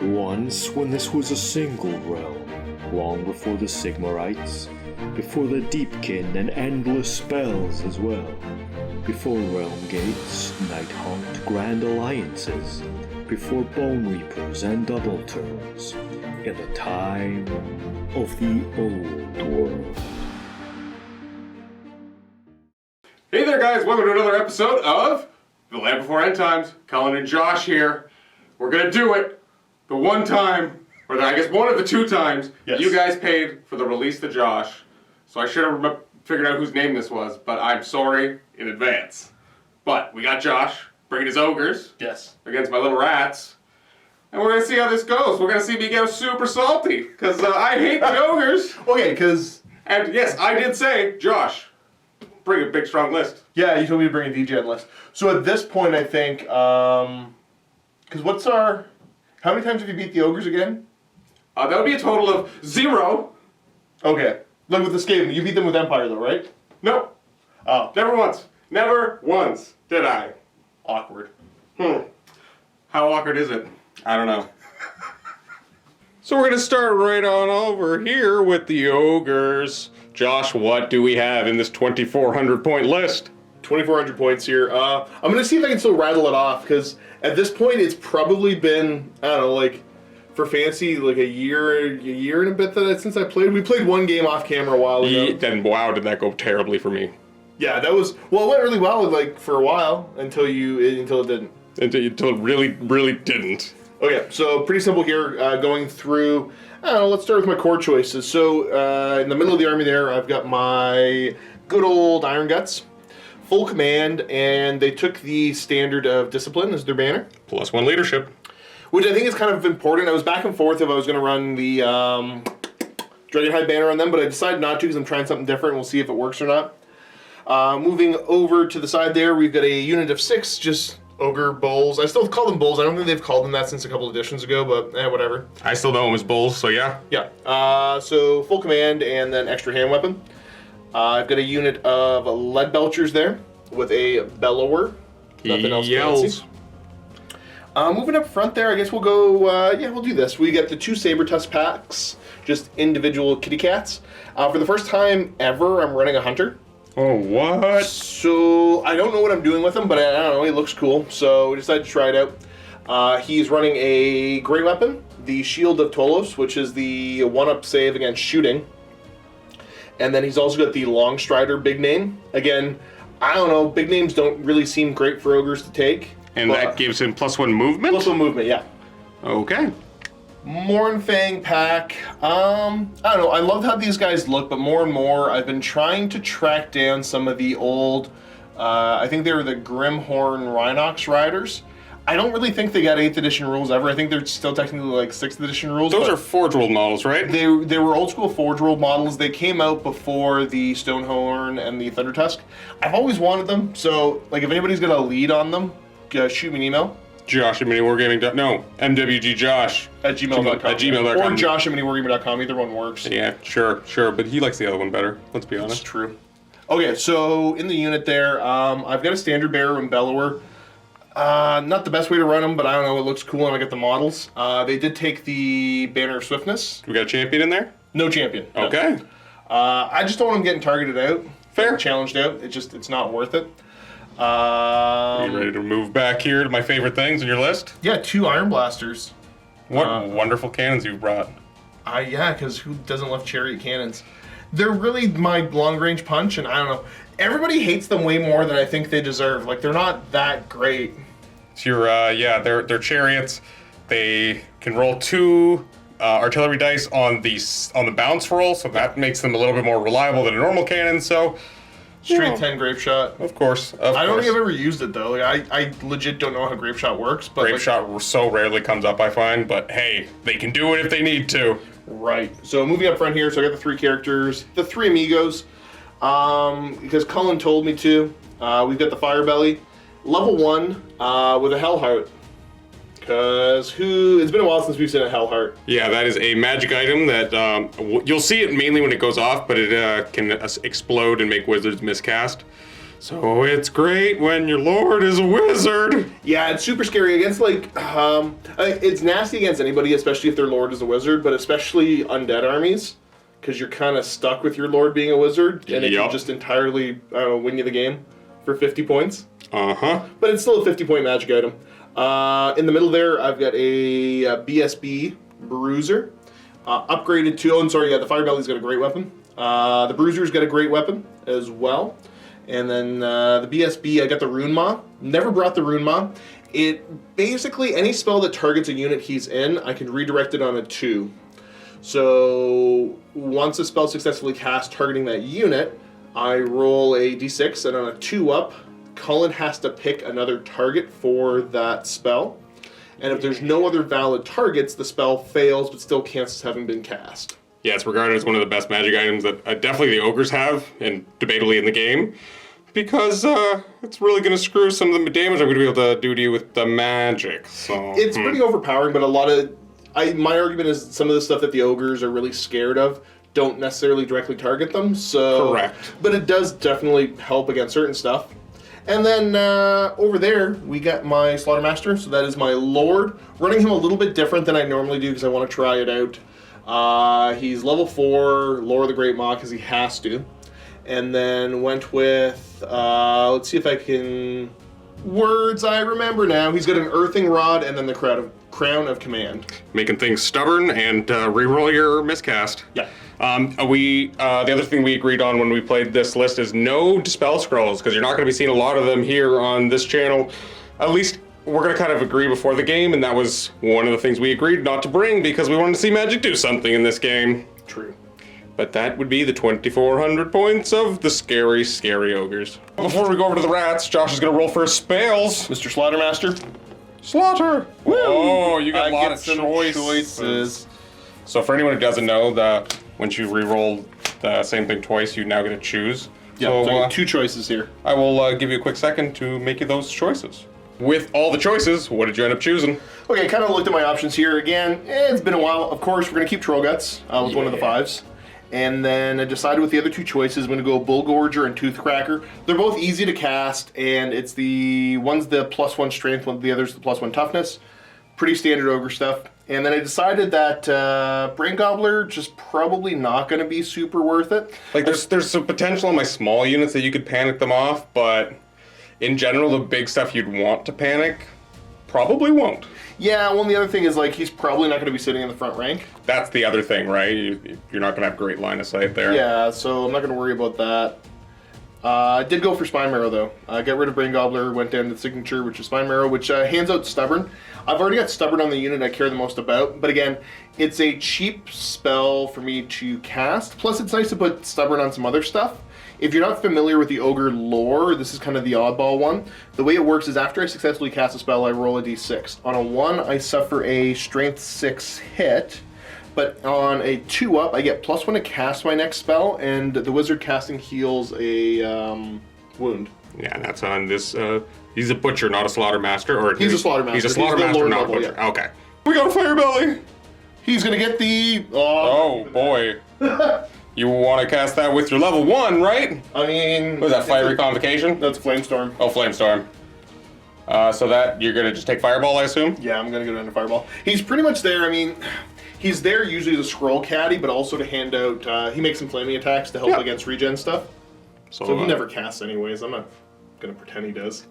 once when this was a single realm, long before the Sigmarites, before the Deepkin and endless spells as well, before realm gates, night-haunt grand alliances, before bone reapers and double turns, in the time of the old world. Hey there guys, welcome to another episode of The Land Before End Times. Cullen and Josh here. We're gonna do it the one time, or I guess one of the two times, you guys paid for the release to Josh. So I should have figured out whose name this was, but I'm sorry in advance. But we got Josh bringing his ogres against my little rats. And we're gonna see how this goes. We're gonna see me get super salty, because I hate the ogres. Okay, because... And yes, I did say, Josh, bring a big strong list. Yeah, you told me to bring a DGen list. So at this point, I think, because what's our... How many times have you beat the ogres again? That would be a total of 0. Okay. Like with the Skaven, you beat them with Empire though, right? Nope. Oh. Never once. Never once did I. Awkward. How awkward is it? I don't know. So we're going to start right on over here with the ogres. Josh, what do we have in this 2,400 point list? 2,400 points here. I'm going to see if I can still rattle it off, because at this point it's probably been, I don't know, like, for fantasy, like a year and a bit since I played. We played one game off camera a while ago. Then wow, did that go terribly for me. Yeah, that was, well, it went really well, like, for a while, until it didn't. Until it really didn't. Okay, so pretty simple here, going through, I don't know, let's start with my core choices. So, in the middle of the army there, I've got my good old Iron Guts, full command, and they took the standard of discipline as their banner. +1 leadership. Which I think is kind of important. I was back and forth if I was going to run the Dragonhide banner on them, but I decided not to because I'm trying something different. We'll see if it works or not. Moving over to the side there, we've got a unit of 6, just ogre bulls. I still call them bulls. I don't think they've called them that since a couple editions ago, but whatever. I still know them as bulls, so yeah. Yeah. So full command and then extra hand weapon. I've got a unit of lead belchers there with a bellower. Nothing else fancy. Moving up front there, I guess we'll go, we'll do this. We get the 2 saber tusk packs, just individual kitty cats. For the first time ever, I'm running a hunter. Oh, what? So, I don't know what I'm doing with him, but I don't know, he looks cool. So, we decided to try it out. He's running a great weapon, the Shield of Tolos, which is the 1-up save against shooting. And then he's also got the Long Strider big name. Again, I don't know, big names don't really seem great for ogres to take. And that gives him +1 movement? +1 movement, yeah. Okay. Morn Fang pack. I don't know, I love how these guys look, but more and more I've been trying to track down some of the old, I think they were the Grimhorn Rhinox Riders. I don't really think they got 8th edition rules ever. I think they're still technically like 6th edition rules. Those are Forge World models, right? They were old school Forge World models. They came out before the Stonehorn and the Thunder Tusk. I've always wanted them, so like if anybody's got a lead on them, shoot me an email. Josh at MiniWargaming. No, MWGJosh at gmail.com. At gmail.com. Or Josh at MiniWargaming.com. Either one works. Yeah, sure. But he likes the other one better. Let's be honest. That's true. Okay, so in the unit there, I've got a standard bearer and bellower. Not the best way to run them, but I don't know. It looks cool, and I got the models. They did take the Banner of Swiftness. We got a champion in there? No champion. No. Okay. I just don't want them getting targeted out. Fair. Challenged out. It's not worth it. Are you ready to move back here to my favorite things on your list? Yeah, 2 Iron Blasters. What wonderful cannons you've brought. Yeah, because who doesn't love chariot cannons? They're really my long-range punch, and I don't know. Everybody hates them way more than I think they deserve. Like, they're not that great. So they're chariots. They can roll 2 artillery dice on the bounce roll, so that makes them a little bit more reliable than a normal cannon, so... Straight 10 grape shot. Of course. I don't think I've ever used it though. Like, I legit don't know how grape shot works. But grape shot so rarely comes up, I find. But hey, they can do it if they need to. Right. So moving up front here, so I got the 3 characters, the 3 amigos, because Cullen told me to. We've got the Firebelly, level 1 with a Hellheart. Because it's been a while since we've seen a Hellheart. Yeah, that is a magic item that you'll see it mainly when it goes off, but it can explode and make wizards miscast. So it's great when your lord is a wizard. Yeah, it's super scary against, like, it's nasty against anybody, especially if their lord is a wizard, but especially undead armies, because you're kind of stuck with your lord being a wizard, and it can just entirely, I don't know, win you the game for 50 points. Uh-huh. But it's still a 50-point magic item. In the middle there, I've got a BSB Bruiser, upgraded to, the Fire Belly's got a great weapon. The Bruiser's got a great weapon as well. And then the BSB, I got the Rune Maw. Never brought the Rune Maw. It basically, any spell that targets a unit he's in, I can redirect it on a 2. So once a spell successfully cast targeting that unit, I roll a d6, and on a 2-up, Cullen has to pick another target for that spell. And if there's no other valid targets, the spell fails but still counts as having been cast. Yeah, it's regarded as one of the best magic items that definitely the ogres have, and debatably in the game, because it's really going to screw some of the damage I'm going to be able to do to you with the magic. So it's pretty overpowering, but a lot of my argument is some of the stuff that the ogres are really scared of don't necessarily directly target them. So correct, but it does definitely help against certain stuff. And then over there, we got my Slaughtermaster, so that is my Lord. Running him a little bit different than I normally do because I want to try it out. He's level 4, Lore of the Great Maw, because he has to. And then went with, let's see if I can... Words I remember now. He's got an Earthing Rod and then the Crown of Command. Making things stubborn and reroll your miscast. Yeah. The other thing we agreed on when we played this list is no Dispel Scrolls, because you're not going to be seeing a lot of them here on this channel. At least we're going to kind of agree before the game, and that was one of the things we agreed not to bring because we wanted to see Magic do something in this game. True. But that would be the 2,400 points of the scary, scary ogres. Before we go over to the rats, Josh is going to roll for his spells. Mr. Slaughtermaster. Slaughter! Woo! Oh, you got I a lot get of some choices. So for anyone who doesn't know, once you re-roll the same thing twice, you now get to choose. Yeah, so I get 2 choices here. I will give you a quick second to make you those choices. With all the choices, what did you end up choosing? Okay, kind of looked at my options here. Again, it's been a while. Of course, we're going to keep Troll Guts with one of the 5s. And then I decided with the other 2 choices, I'm going to go Bullgorger and Toothcracker. They're both easy to cast, and it's one's the +1 strength, the other's the +1 toughness. Pretty standard ogre stuff. And then I decided that Brain Gobbler just probably not going to be super worth it. Like, there's some potential on my small units that you could panic them off, but in general, the big stuff you'd want to panic probably won't. Yeah, well, the other thing is, like, he's probably not going to be sitting in the front rank. That's the other thing, right? You're not going to have great line of sight there. Yeah, so I'm not going to worry about that. I did go for Spine Marrow, though. I got rid of Brain Gobbler, went down to the signature, which is Spine Marrow, which hands out Stubborn. I've already got Stubborn on the unit I care the most about, but again, it's a cheap spell for me to cast. Plus, it's nice to put Stubborn on some other stuff. If you're not familiar with the Ogre lore, this is kind of the oddball one. The way it works is after I successfully cast a spell, I roll a d6. On a 1, I suffer a Strength 6 hit, but on a 2-up, I get +1 to cast my next spell, and the wizard casting heals a wound. Yeah, and that's on this. He's a butcher, not a slaughtermaster. Or he's a slaughtermaster. He's a slaughtermaster, not a butcher. Yeah. Okay. We got a Fire Belly. He's gonna get the. Oh boy. You want to cast that with your level 1, right? I mean... What is that, Fiery Convocation? That's Flamestorm. Oh, Flamestorm. So that, you're going to just take Fireball, I assume? Yeah, I'm going to go down to Fireball. He's pretty much there, I mean... He's there usually as a scroll caddy, but also to hand out... he makes some flaming attacks to help against regen stuff. So he never casts anyways. I'm not going to pretend he does.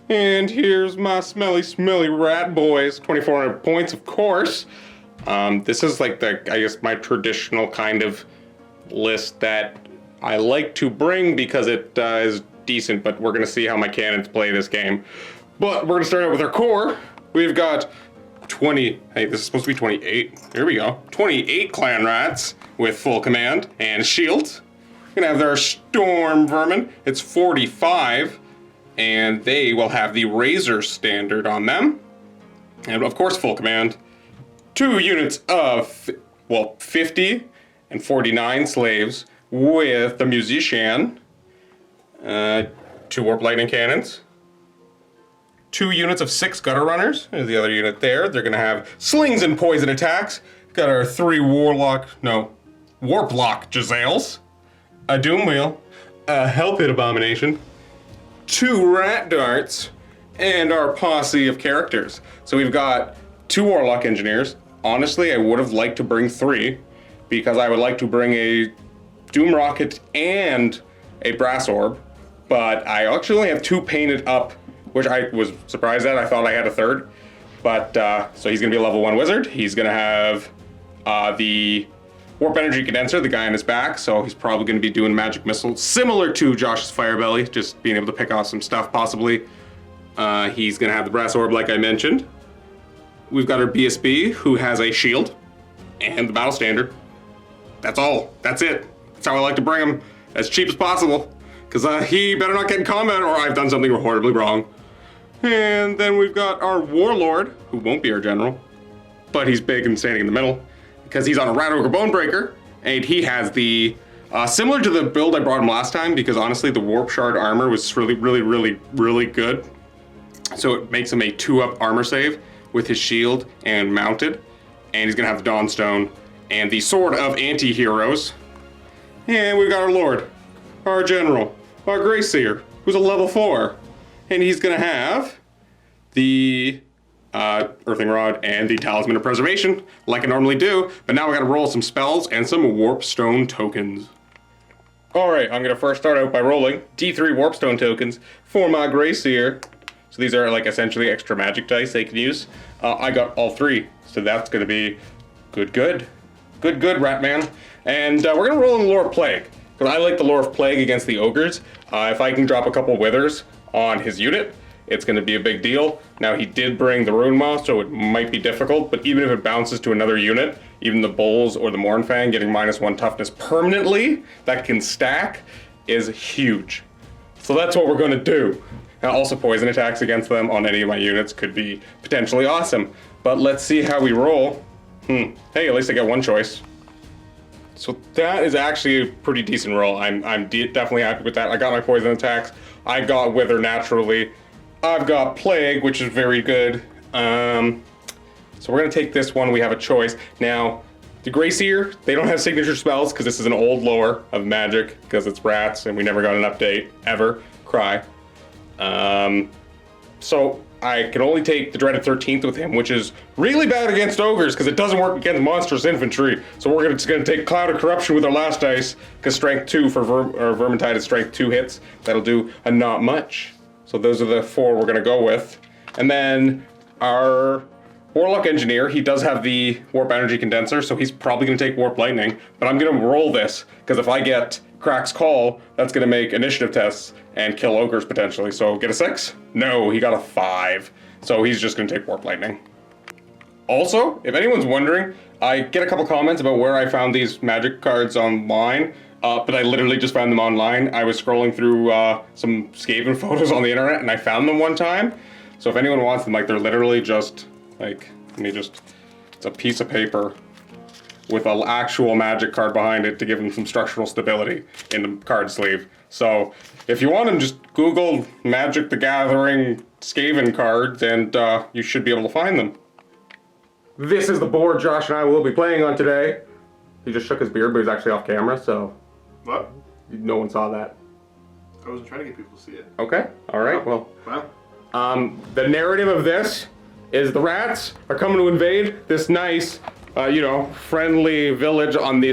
And here's my smelly, smelly rat boys. 2,400 points, of course. This is like I guess my traditional kind of list that I like to bring because it is decent, but we're going to see how my cannons play this game. But we're going to start out with our core. We've got 20, hey, this is supposed to be 28. Here we go. 28 clan rats with full command and shields. We're going to have our storm vermin. It's 45, and they will have the razor standard on them. And of course, full command. 2 units of, 50 and 49 slaves with the musician. 2 warp lightning cannons. 2 units of 6 gutter runners. There's the other unit there. They're going to have slings and poison attacks. Got our 3 warp lock Giselles. A doom wheel. a Hell Pit Abomination, 2 Rat Darts, and our posse of characters. So we've got 2 Warlock Engineers. Honestly, I would have liked to bring 3, because I would like to bring a Doom Rocket and a Brass Orb, but I actually only have 2 painted up, which I was surprised at. I thought I had a 3rd. But, so he's going to be a level 1 wizard. He's going to have the Warp Energy Condenser, the guy on his back, so he's probably going to be doing magic missiles, similar to Josh's Firebelly, just being able to pick off some stuff, possibly. He's going to have the Brass Orb, like I mentioned. We've got our BSB, who has a shield, and the Battle Standard. That's all. That's it. That's how I like to bring him, as cheap as possible, because he better not get in combat, or I've done something horribly wrong. And then we've got our Warlord, who won't be our general, but he's big and standing in the middle, because he's on a Rat Ogre Bonebreaker, and he has the, similar to the build I brought him last time, because honestly the Warp Shard armor was really good. So it makes him a 2-up armor save with his shield and mounted, and he's gonna have the Dawnstone and the Sword of Anti-Heroes. And we've got our Lord, our General, our Greyseer, who's a level 4, and he's gonna have the Earthing Rod and the Talisman of Preservation, like I normally do, but now I gotta roll some spells and some Warpstone tokens. Alright, I'm gonna first start out by rolling D3 Warpstone tokens for my Greyseer. So these are like essentially extra magic dice they can use. I got all 3, so that's gonna be good, Ratman. And we're gonna roll in the Lore of Plague, because I like the Lore of Plague against the Ogres. If I can drop a couple Withers on his unit, it's going to be a big deal. Now, he did bring the Rune Moth, so it might be difficult, but even if it bounces to another unit, even the Bulls or the Morn Fang getting -1 toughness permanently that can stack is huge. So that's what we're going to do. Now, also poison attacks against them on any of my units could be potentially awesome, but let's see how we roll. Hey, at least I get 1 choice. So that is actually a pretty decent roll. I'm definitely happy with that. I got my poison attacks. I got Wither naturally. I've got Plague, which is very good. So we're gonna take this one. We have a choice. Now, the Greyseer, they don't have signature spells because this is an old lore of magic because it's rats and we never got an update ever. Cry. So I can only take the Dreaded 13th with him, which is really bad against ogres because it doesn't work against monstrous infantry. So we're just gonna take Cloud of Corruption with our last dice because Strength 2 for Vermintide is Strength 2 hits. That'll do a not much. So those are the 4 we're gonna go with. And then our Warlock Engineer, he does have the Warp Energy Condenser, so he's probably gonna take Warp Lightning, but I'm gonna roll this, because if I get Crack's Call, that's gonna make initiative tests and kill ogres potentially. So get a 6? No, he got a 5. So he's just gonna take Warp Lightning. Also, if anyone's wondering, I get a couple comments about where I found these magic cards online. But I literally just found them online. I was scrolling through some Skaven photos on the internet and I found them one time. So if anyone wants them, like they're literally just, like, it's a piece of paper with an actual magic card behind it to give them some structural stability in the card sleeve. So if you want them, just Google Magic the Gathering Skaven cards and you should be able to find them. This is the board Josh and I will be playing on today. He just shook his beard, but he's actually off camera, so... What? No one saw that. I wasn't trying to get people to see it. Okay, alright, well. Wow. The narrative of this is the rats are coming to invade this nice, friendly village on the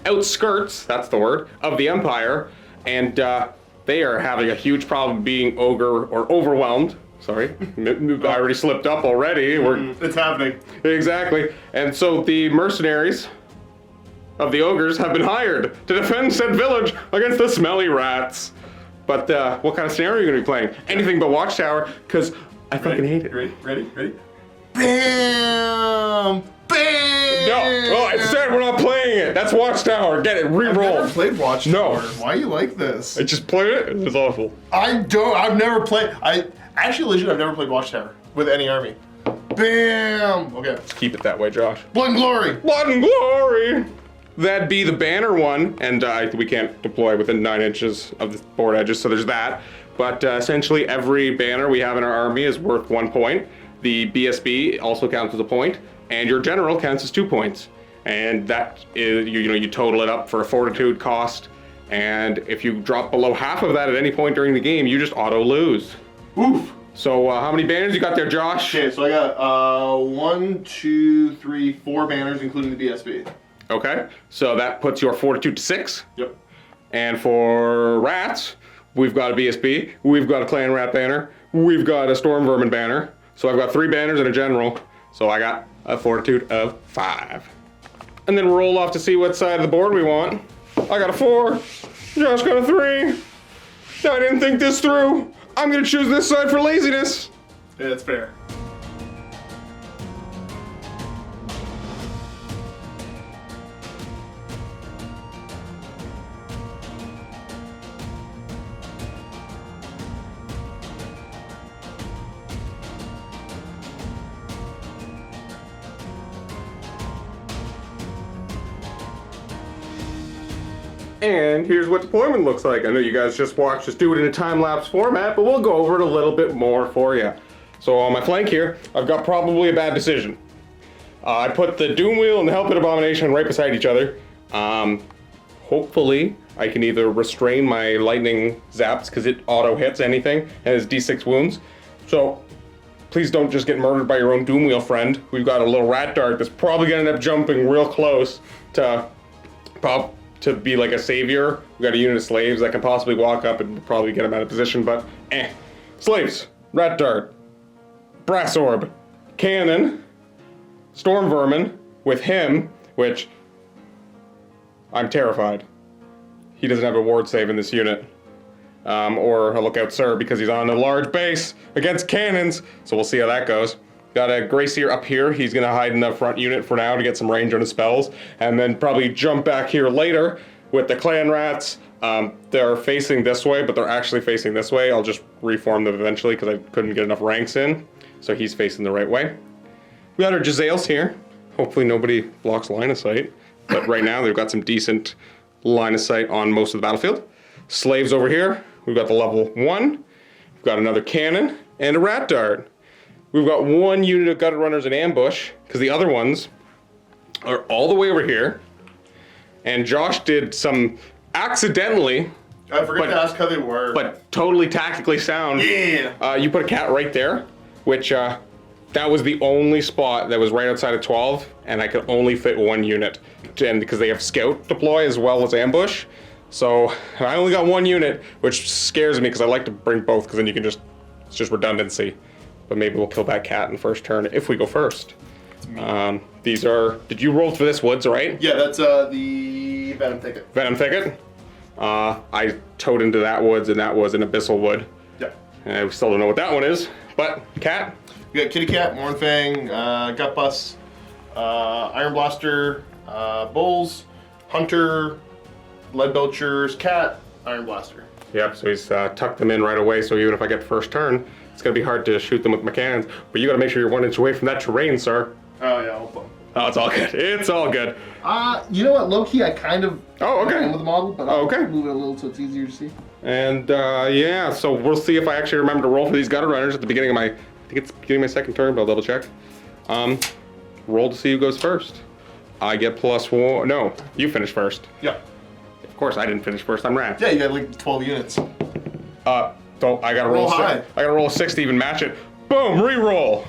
outskirts, that's the word, of the Empire, and they are having a huge problem being ogre or overwhelmed. Sorry, I already slipped up already. It's happening. Exactly. And so the mercenaries of the ogres have been hired to defend said village against the smelly rats. But what kind of scenario are you going to be playing? Anything but Watchtower, because I fucking hate it. Ready? Bam! Bam! No, I said we're not playing it. That's Watchtower. Get it, re-roll. I've never played Watchtower. No. Why are you like this? I just played it. It's awful. I've never played. I've never played Watchtower with any army. Bam! Okay. Let's keep it that way, Josh. Blood and Glory! Blood and Glory! That'd be the banner one, and we can't deploy within 9 inches of the board edges, so there's that. But essentially, every banner we have in our army is worth 1 point. The BSB also counts as a point, and your general counts as 2 points. And that is, you total it up for a fortitude cost, And if you drop below half of that at any point during the game, you just auto lose. Oof. So how many banners you got there, Josh? Okay, so I got 1, 2, 3, 4 banners, including the BSB. Okay, so that puts your fortitude to 6. Yep. And for rats, we've got a BSB, we've got a clan rat banner, we've got a storm vermin banner. So I've got 3 banners and a general. So I got a fortitude of 5. And then roll off to see what side of the board we want. I got a 4. Josh got a 3. I didn't think this through. I'm gonna choose this side for laziness. Yeah, that's fair. And here's what deployment looks like. I know you guys just watched us do it in a time-lapse format, but we'll go over it a little bit more for you. So on my flank here, I've got probably a bad decision. I put the Doom Wheel and the Hellpit Abomination right beside each other. Hopefully, I can either restrain my lightning zaps, because it auto hits anything, and has D6 wounds. So please don't just get murdered by your own Doom Wheel friend. We've got a little rat dart that's probably gonna end up jumping real close to be like a savior. We got a unit of slaves that can possibly walk up and probably get him out of position, but Slaves, rat dart, brass orb, cannon, storm vermin with him, which I'm terrified. He doesn't have a ward save in this unit. Or a lookout sir, because he's on a large base against cannons, so we'll see how that goes. Got a Gracier up here. He's gonna hide in the front unit for now to get some range on his spells, and then probably jump back here later with the clan rats. They're facing this way, but they're actually facing this way. I'll just reform them eventually because I couldn't get enough ranks in. So he's facing the right way. We got our Jezzails here. Hopefully nobody blocks line of sight, but right now they've got some decent line of sight on most of the battlefield. Slaves over here. We've got the level 1. We've got another cannon and a rat dart. We've got 1 unit of gutter runners in ambush, because the other ones are all the way over here. And Josh did some accidentally. I forgot to ask how they were. But totally tactically sound. Yeah. You put a cat right there, which that was the only spot that was right outside of 12, and I could only fit 1 unit. And because they have scout deploy as well as ambush. So I only got 1 unit, which scares me because I like to bring both, because then you can it's just redundancy. But maybe we'll kill that cat in the first turn if we go first. These are, did you roll for this woods, right? Yeah, that's the Venom Thicket. Venom Thicket. I towed into that woods, and that was an Abyssal Wood. Yeah. We still don't know what that one is, but cat. We got Kitty Cat, Morn Fang, Gut Bus, Iron Blaster, Bulls, Hunter, Lead Belchers, Cat, Iron Blaster. Yep, so he's tucked them in right away, so even if I get first turn, it's gonna be hard to shoot them with my cannons, but you gotta make sure you're 1 inch away from that terrain, sir. Oh yeah, I'll put. Oh, it's all good. It's all good. You know what, low-key, I kind of okay. with the model, but I'll move it a little so it's easier to see. And yeah, so we'll see if I actually remember to roll for these gutter runners at the beginning of my, I think it's beginning of my second turn, but I'll double check. Roll to see who goes first. I get +1, no, you finish first. Yeah. Of course, I didn't finish first, I'm rat. Yeah, you got like 12 units. So I gotta roll high. I gotta roll a 6 to even match it. Boom, re-roll.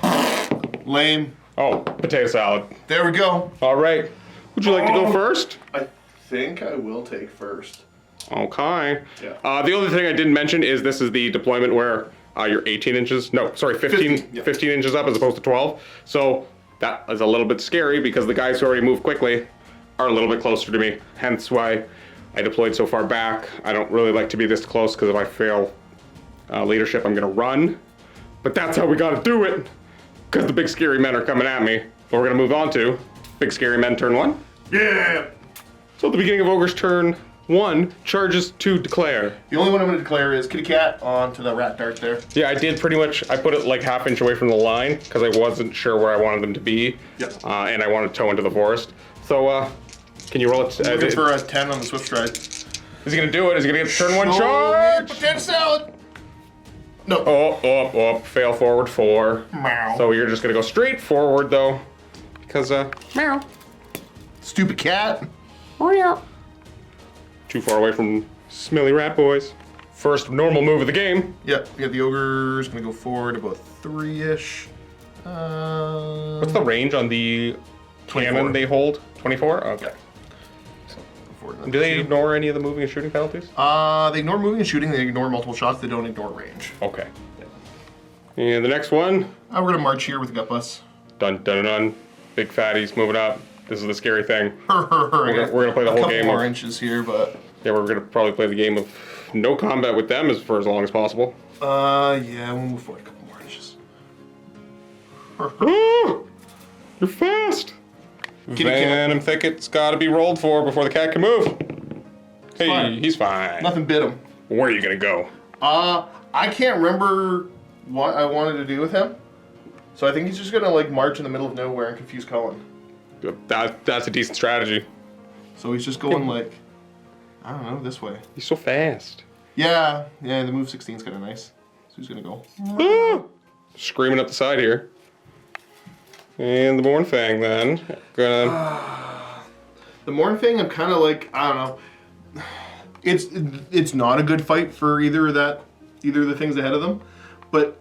Lame. Oh, potato salad. There we go. All right. Would you like to go first? I think I will take first. Okay. Yeah. The other thing I didn't mention is this is the deployment where you're 18 inches, no, sorry, 15 inches up as opposed to 12. So that is a little bit scary because the guys who already move quickly are a little bit closer to me. Hence why I deployed so far back. I don't really like to be this close because if I fail leadership, I'm gonna run. But that's how we gotta do it because the big scary men are coming at me. But we're gonna move on to big scary men turn 1. Yeah! So at the beginning of Ogre's turn 1, charges to declare. The only one I'm gonna declare is Kitty Cat onto the rat dart there. Yeah, I did pretty much, I put it like ½ inch away from the line because I wasn't sure where I wanted them to be. Yep. And I wanted to tow into the forest. So, can you roll it? Looking for a 10 on the Swift Stride. Is he gonna do it? Is he gonna get turn 1 charge? Potato salad! No. Oh, fail forward 4. Meow. So you're just gonna go straight forward though. Because, meow. Stupid cat. Oh yeah. Too far away from Smelly rat boys. First normal move of the game. Yep, we got the ogre's gonna go forward about 3-ish. What's the range on the 24. cannon they hold? 24? Okay. So, go forward and then Do they shoot. ignore any of the moving and shooting penalties? They ignore moving and shooting, they ignore multiple shots, they don't ignore range. Okay. And the next one. We're gonna march here with the gut bus. Dun dun dun. Big fatties moving up. This is the scary thing. We're gonna play the whole game A couple more of- inches here, but... Yeah, we're gonna probably play the game of no combat with them for as long as possible. Yeah, we'll move forward a couple more inches. Ah, you're fast. Kitty Venom thicket's gotta be rolled for before the cat can move. Hey, fine. he's fine. Nothing bit him. Where are you gonna go? I can't remember what I wanted to do with him. So I think he's just gonna like march in the middle of nowhere and confuse Cullen. That's a decent strategy. So he's just going like, I don't know, this way. He's so fast. Yeah, the move 16 is kind of nice. So he's gonna go. Ah, screaming up the side here. And the Morn Fang then. The Morn Fang, I'm kind of like, I don't know. It's not a good fight for either of the things ahead of them, but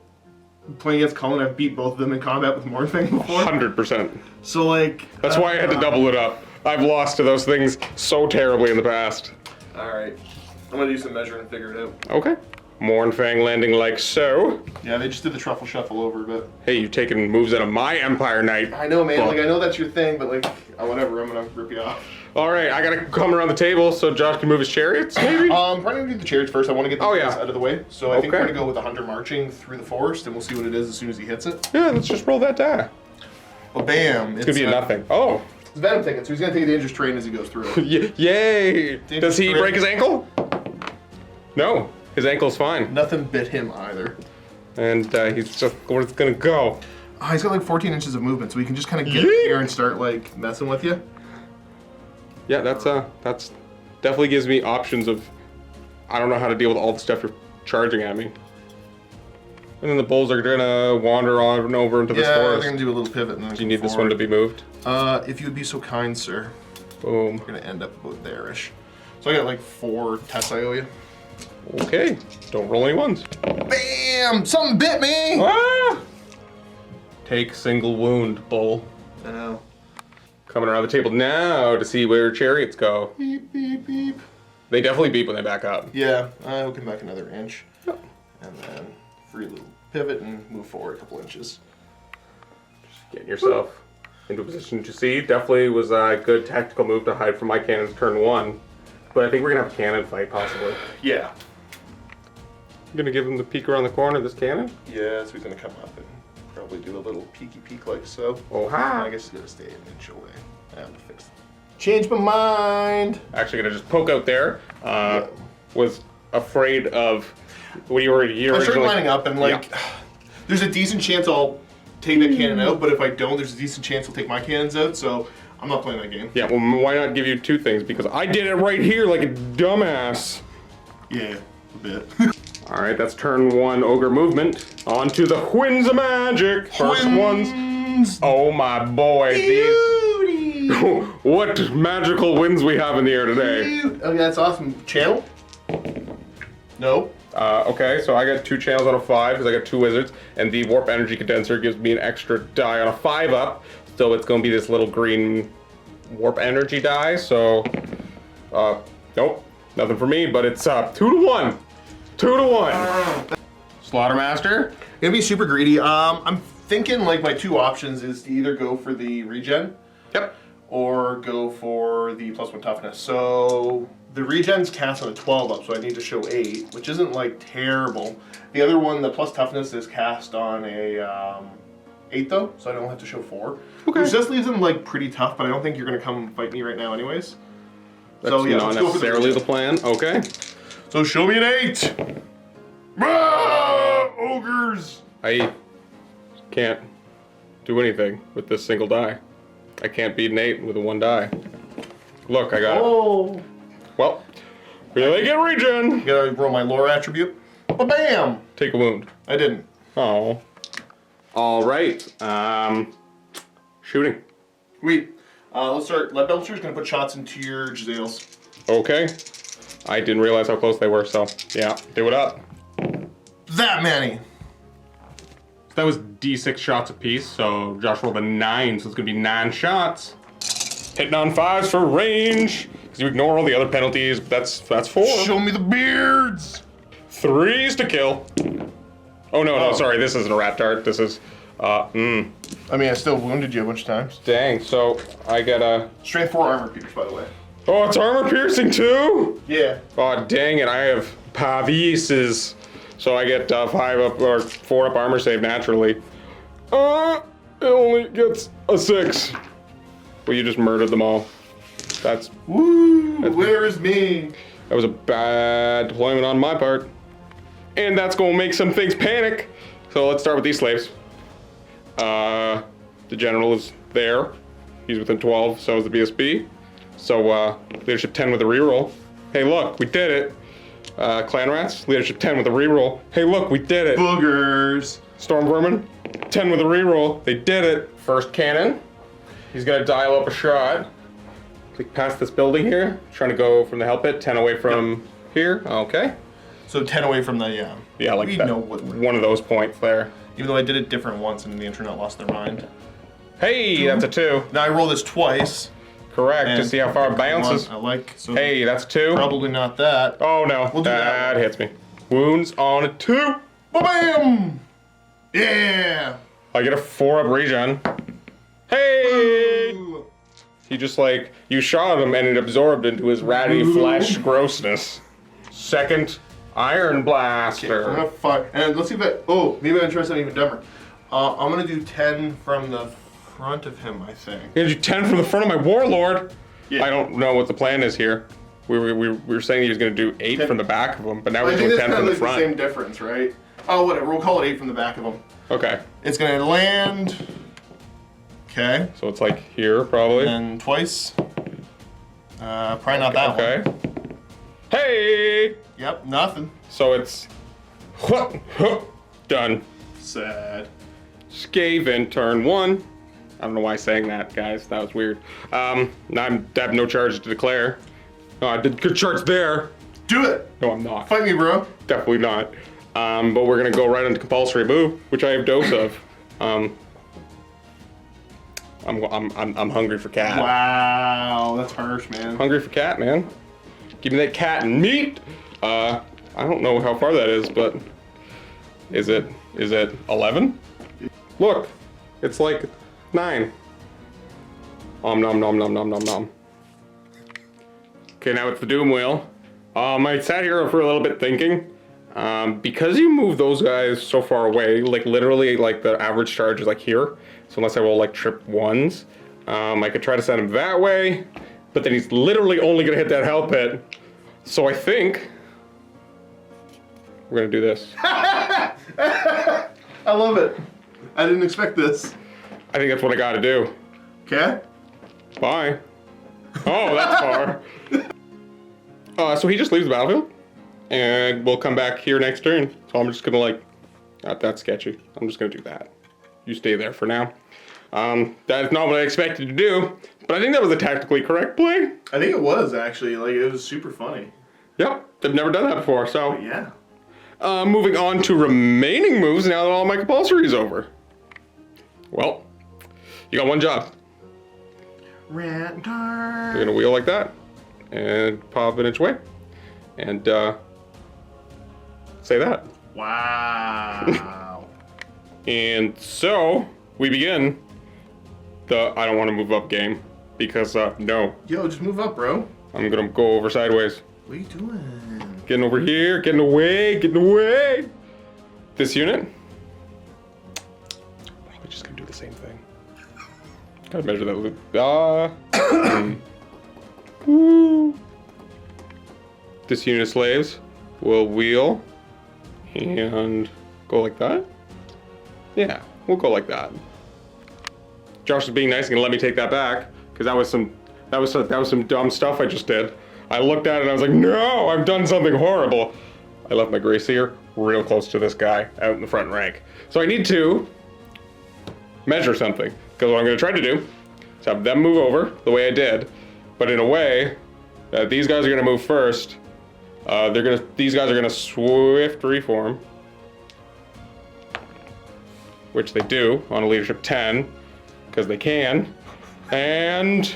playing against Cullen, I've beat both of them in combat with Morn Fang before. 100%. So like, That's why I had to double it up. I've lost to those things so terribly in the past. all right, I'm gonna do some measuring and figure it out. Okay. Morn Fang landing like so. Yeah, they just did the truffle shuffle over, but Hey, you've taken moves out of my Empire Knight. I know, man. Well- Like I know that's your thing, but like, whatever. I'm gonna rip you off. All right, I gotta come around the table so Josh can move his chariots, maybe? Probably gonna do the chariots first. I want to get the Oh, yeah. guys out of the way. So I think we're Okay. gonna go with the hunter marching through the forest, and we'll see what it is as soon as he hits it. Yeah, let's just roll that die. Well, bam! It's gonna be a nothing. Oh, It's venom ticket, so he's gonna take a dangerous terrain as he goes through. yay! Does he Dangerous break his ankle? No, his ankle's fine. Nothing bit him either. And he's just where it's gonna go. He's got like 14 inches of movement, so he can just kind of get Yeet. here and start like messing with you. Yeah, that's definitely gives me options of I don't know how to deal with all the stuff you're charging at me. And then the bulls are gonna wander on and over into this Yeah, they're forest. gonna do a little pivot and then Do you need this one to be moved? If you would be so kind, sir. Boom. We're gonna end up about there-ish. So I got like 4 tests I owe you. Okay. Don't roll any ones. Bam! Something bit me! Ah! Take single wound, bull. I know. Coming around the table now to see where chariots go. Beep, beep, beep. They definitely beep when they back up. Yeah, I'll come back another inch. Yep. And then free little pivot and move forward a couple inches. Getting yourself into a position to see. Definitely was a good tactical move to hide from my cannons turn 1. But I think we're gonna have a cannon fight possibly. Yeah. I'm gonna give him the peek around the corner of this cannon. Yeah, so he's gonna come up and probably do a little peeky peek like so. Oh hi! I guess he's gonna stay an inch away. I have to fix it. Change my mind! Actually gonna just poke out there. Was afraid of when you were here. I started lining up and like, there's a decent chance I'll take that cannon out, but if I don't, there's a decent chance I'll take my cannons out, so I'm not playing that game. Yeah, well, why not give you 2 things? Because I did it right here like a dumbass. Yeah, a bit. All right, that's turn 1 ogre movement. On to the Winds of Magic. First ones. Oh my boy, these. What magical winds we have in the air today. Okay, that's awesome. Channel? No. Okay, so I got 2 channels on a 5 because I got 2 wizards, and the warp energy condenser gives me an extra die on a 5 up. So it's going to be this little green warp energy die. So, nope, nothing for me. But it's 2 to 1, 2 to 1. Slaughtermaster. Gonna be super greedy. I'm thinking like my 2 options is to either go for the regen. Yep. Or go for the +1 toughness. So the regen's cast on a 12 up, so I need to show 8, which isn't like terrible. The other one, the plus toughness, is cast on a 8 though, so I don't have to show 4. Okay. Which just leaves them like pretty tough, but I don't think you're gonna come fight me right now anyways. That's so yeah, not let's go for the necessarily regen. the plan. Okay. So show me an 8! Ah, ogres! I can't do anything with this single die. I can't beat an 8 with a 1 die. Look, I got it. Oh! Well, really get regen. Gotta roll my lore attribute. Bam! Take a wound. I didn't. Oh. All right. Shooting. Let's start. Lead Belcher's gonna put shots into your Giselles. Okay. I didn't realize how close they were, so yeah, do it up. That many. That was D6 shots apiece, so Josh rolled a 9, so it's gonna be 9 shots. Hitting on 5s for range, because you ignore all the other penalties, but that's 4. Show me the beards. 3s to kill. Oh no, sorry, this isn't a rat dart, this is, I mean, I still wounded you a bunch of times. Dang, so I get a... Strength 4 armor pierce, by the way. Oh, it's armor piercing too? Yeah. Oh, dang it, I have pavises. So I get 5 up, or 4 up armor save naturally. It only gets a 6. Well, you just murdered them all. That's... Woo, where is me? That was a bad deployment on my part. And that's gonna make some things panic. So let's start with these slaves. The general is there. He's within 12, so is the BSB. So leadership 10 with a reroll. Hey look, we did it. Clan rats, leadership 10 with a reroll. Hey look, we did it. Boogers. Storm vermin, 10 with a reroll. They did it. First cannon. He's gonna dial up a shot. Click past this building here. Trying to go from the hell pit, 10 away from here. Okay. So 10 away from the, Yeah, like we that. know what we're One of those points there. Even though I did it different once and the internet lost their mind. Hey, that's a 2. Now I roll this twice. Correct, to see how far it bounces. I like, so Hey, that's 2. probably not that. Oh no, We'll do that that. hits me. Wounds on a 2. Ba-bam! Yeah! I get a 4 up regen. Hey! Ooh. He just like, you shot him and it absorbed into his ratty flesh grossness. Second Iron I'm Blaster. gonna fire, and let's see if that, oh, maybe I'm gonna try something even dumber. I'm gonna do 10 from the front of him, I think. You're gonna do 10 from the front of my warlord? Yeah. I don't know what the plan is here. We were saying he was gonna do 8 from the back of him, but now we're doing 10 from the front. the same difference, right? Oh, whatever, we'll call it 8 from the back of him. Okay. It's gonna land, okay, So it's like here, probably. and twice. Probably not that one. Okay. Hey! Yep, nothing. So it's done. Sad. Skaven, turn 1. I don't know why I sang that, guys. That was weird. Now I have no charge to declare. No, I did good charge there. Do it! No, I'm not. Fight me, bro. Definitely not. But we're gonna go right into compulsory move, which I have dose of. I'm hungry for cat. Wow, that's harsh, man. Hungry for cat, man. Give me that cat and meat. I don't know how far that is, but is it 11? Look, it's like 9. Nom nom nom nom nom nom nom. Okay, now it's the doom wheel. I sat here for a little bit thinking. Because you move those guys so far away, like literally like the average charge is like here. So unless I roll like trip 1s, I could try to send him that way, but then he's literally only gonna hit that hell pit. So I think we're gonna do this. I love it. I didn't expect this. I think that's what I gotta do. Okay? Bye. Oh, that's far. So he just leaves the battlefield, and we'll come back here next turn. So I'm just gonna like, that's sketchy. I'm just gonna do that. You stay there for now. That is not what I expected to do, but I think that was a tactically correct play. I think it was, actually. Like, it was super funny. Yep, I've never done that before, so. But yeah. Moving on to remaining moves now that all my compulsory is over. Well, you got one job. Rat You're gonna wheel like that, and pop an inch away, and say that. Wow. And so, we begin the I don't want to move up game, because no. Yo, just move up, bro. I'm gonna go over sideways. What are you doing? Getting over here, getting away, getting away. This unit, probably just gonna do the same thing. Gotta measure that loop. This unit of slaves will wheel and go like that. Yeah, we'll go like that. Josh is being nice and gonna let me take that back because that was some dumb stuff I just did. I looked at it and I was like, no, I've done something horrible. I left my Grey Seer real close to this guy out in the front rank. So I need to measure something, because what I'm gonna try to do is have them move over the way I did, but in a way that these guys are gonna move first, These guys are gonna swift reform, which they do on a leadership 10, because they can. And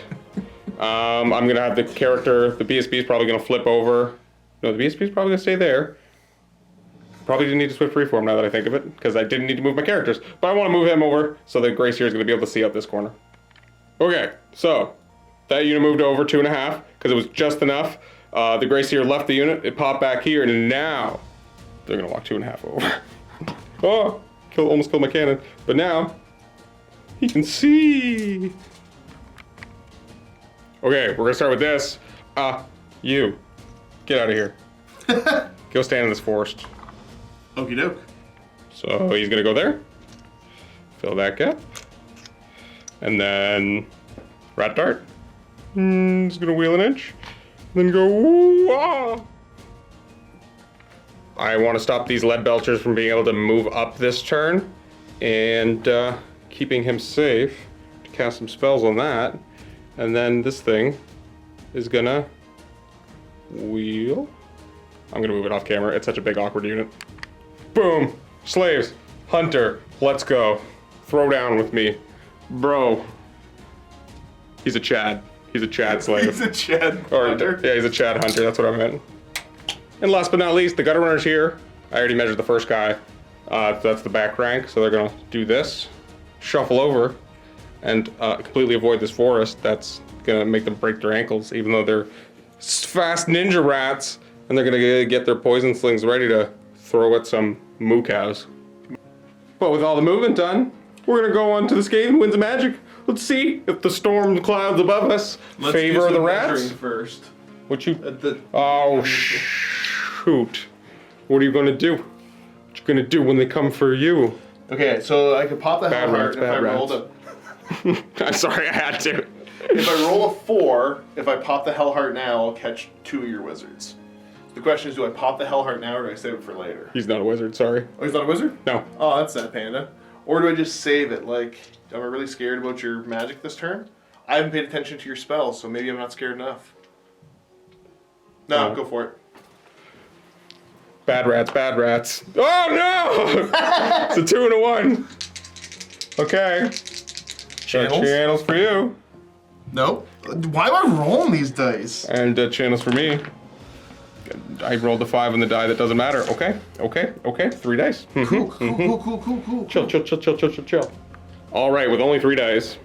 I'm gonna have the character, the BSB is probably gonna flip over. No, the BSB is probably gonna stay there. Probably didn't need to swift reform now that I think of it, because I didn't need to move my characters. But I want to move him over so that Grace here is going to be able to see out this corner. Okay, so that unit moved over 2.5 because it was just enough. The Grace here left the unit, it popped back here, and now they're going to walk 2.5 over. Oh, almost killed my cannon. But now he can see. Okay, we're going to start with this. You. Get out of here. Go stand in this forest. Okie doke. So he's gonna go there, fill that gap, and then rat dart. He's gonna wheel an inch, then go wah. I want to stop these lead belchers from being able to move up this turn, and keeping him safe to cast some spells on that. And then this thing is gonna wheel. I'm gonna move it off camera. It's such a big awkward unit. Boom! Slaves! Hunter! Let's go. Throw down with me. Bro. He's a Chad. He's a Chad slave. He's a Chad hunter? Yeah, he's a Chad hunter. That's what I meant. And last but not least, the gutter runner's here. I already measured the first guy. That's the back rank, so they're gonna do this. Shuffle over and completely avoid this forest. That's gonna make them break their ankles, even though they're fast ninja rats. And they're gonna get their poison slings ready to throw at some moo cows. But with all the movement done, we're gonna go on to the Skaven Winds of Magic. Let's see if the storm clouds above us favor the rats. First. What you? Oh shoot! What are you gonna do? What you gonna do when they come for you? Okay, so I could pop the Bad hell rats, heart if I bad rolled a. I'm sorry, I had to. If I roll a 4, if I pop the hell heart now, I'll catch 2 of your wizards. The question is, do I pop the hell heart now or do I save it for later? He's not a wizard, sorry. Oh, he's not a wizard? No. Oh, that's sad, Panda. Or do I just save it? Like, am I really scared about your magic this turn? I haven't paid attention to your spells, so maybe I'm not scared enough. No, go for it. Bad rats, bad rats. Oh no! It's a 2 and a 1. Okay. Channels? Channels for you. No. Why am I rolling these dice? And channels for me. I rolled a 5 on the die that doesn't matter. Okay, okay, okay. 3 dice. Cool. Chill. All right, with only 3 dice,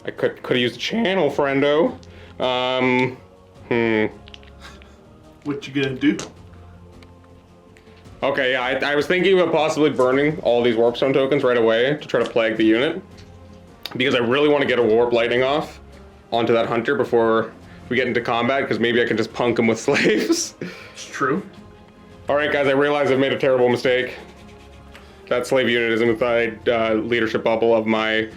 I could have used a channel, friendo. What you gonna do? Okay, yeah, I was thinking about possibly burning all these warpstone tokens right away to try to plague the unit, because I really want to get a warp lightning off onto that hunter before we get into combat, because maybe I can just punk him with slaves. It's true. All right, guys, I realize I've made a terrible mistake. That slave unit is inside leadership bubble of my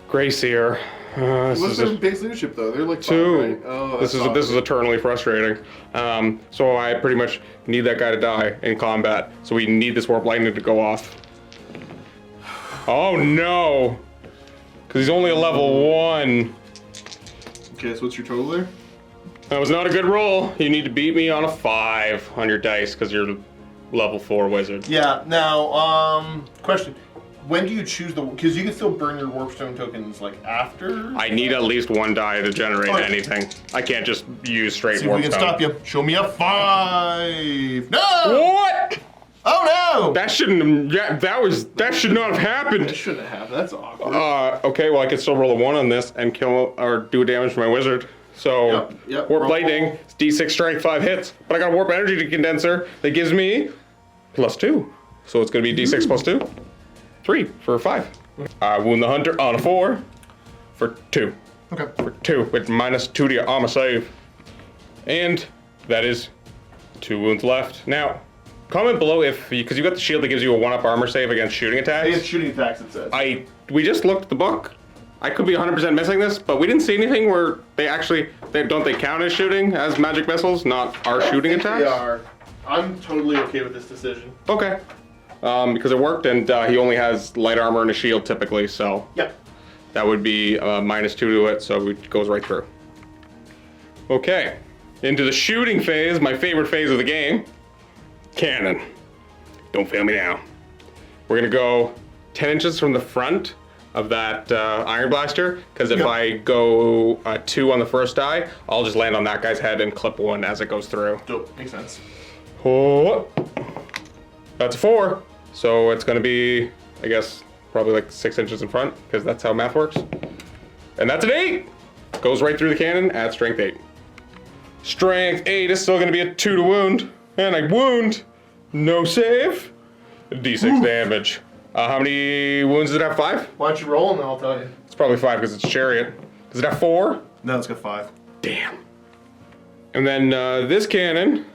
Grace here. What's their base leadership though? They're like 2. 5, right? Oh, this is eternally frustrating. So I pretty much need that guy to die in combat. So we need this warp lightning to go off. Oh no! Because he's only a level 1. Okay, so what's your total there? That was not a good roll. You need to beat me on a 5 on your dice because you're level 4 wizard. Yeah. Now, question: when do you choose the? Because you can still burn your warpstone tokens like after. I need at least 1 die to generate anything. I can't just use straight See if warpstone. we can stop you. Show me a 5. No. What? Oh no! That shouldn't have. That should not have happened. That shouldn't have happened. That's awkward. Okay, well I could still roll a 1 on this and kill or do damage to my wizard. So Yep. warp lightning, it's D6 strength, 5 hits. But I got a warp energy condenser that gives me +2. So it's gonna be D6 +2. 3 for a 5. I wound the hunter on a 4 for 2. Okay. For 2 with -2 to your armor save. And that is 2 wounds left. Now, comment below if, because you got the shield that gives you a 1-up armor save against shooting attacks. Against shooting attacks, it says. We just looked at the book. I could be 100% missing this, but we didn't see anything where they count as shooting as magic missiles, not our shooting attacks? They are. I'm totally okay with this decision. Okay. Because it worked, and he only has light armor and a shield typically, so Yep. that would be -2 to it, so it goes right through. Okay. into the shooting phase, my favorite phase of the game. Cannon. Don't fail me now. We're gonna go 10 inches from the front of that iron blaster, because if I go 2 on the first die, I'll just land on that guy's head and clip 1 as it goes through. Dope. Makes sense. Oh, that's a 4. So it's gonna be, I guess, probably like 6 inches in front, because that's how math works. And that's an 8. Goes right through the cannon at strength 8. Strength 8 is still gonna be a 2 to wound. And I wound. No save. D6 damage. How many wounds does it have? 5? Why don't you roll and I'll tell you. It's probably 5 because it's chariot. Does it have 4? No, it's got 5. Damn. And then this cannon,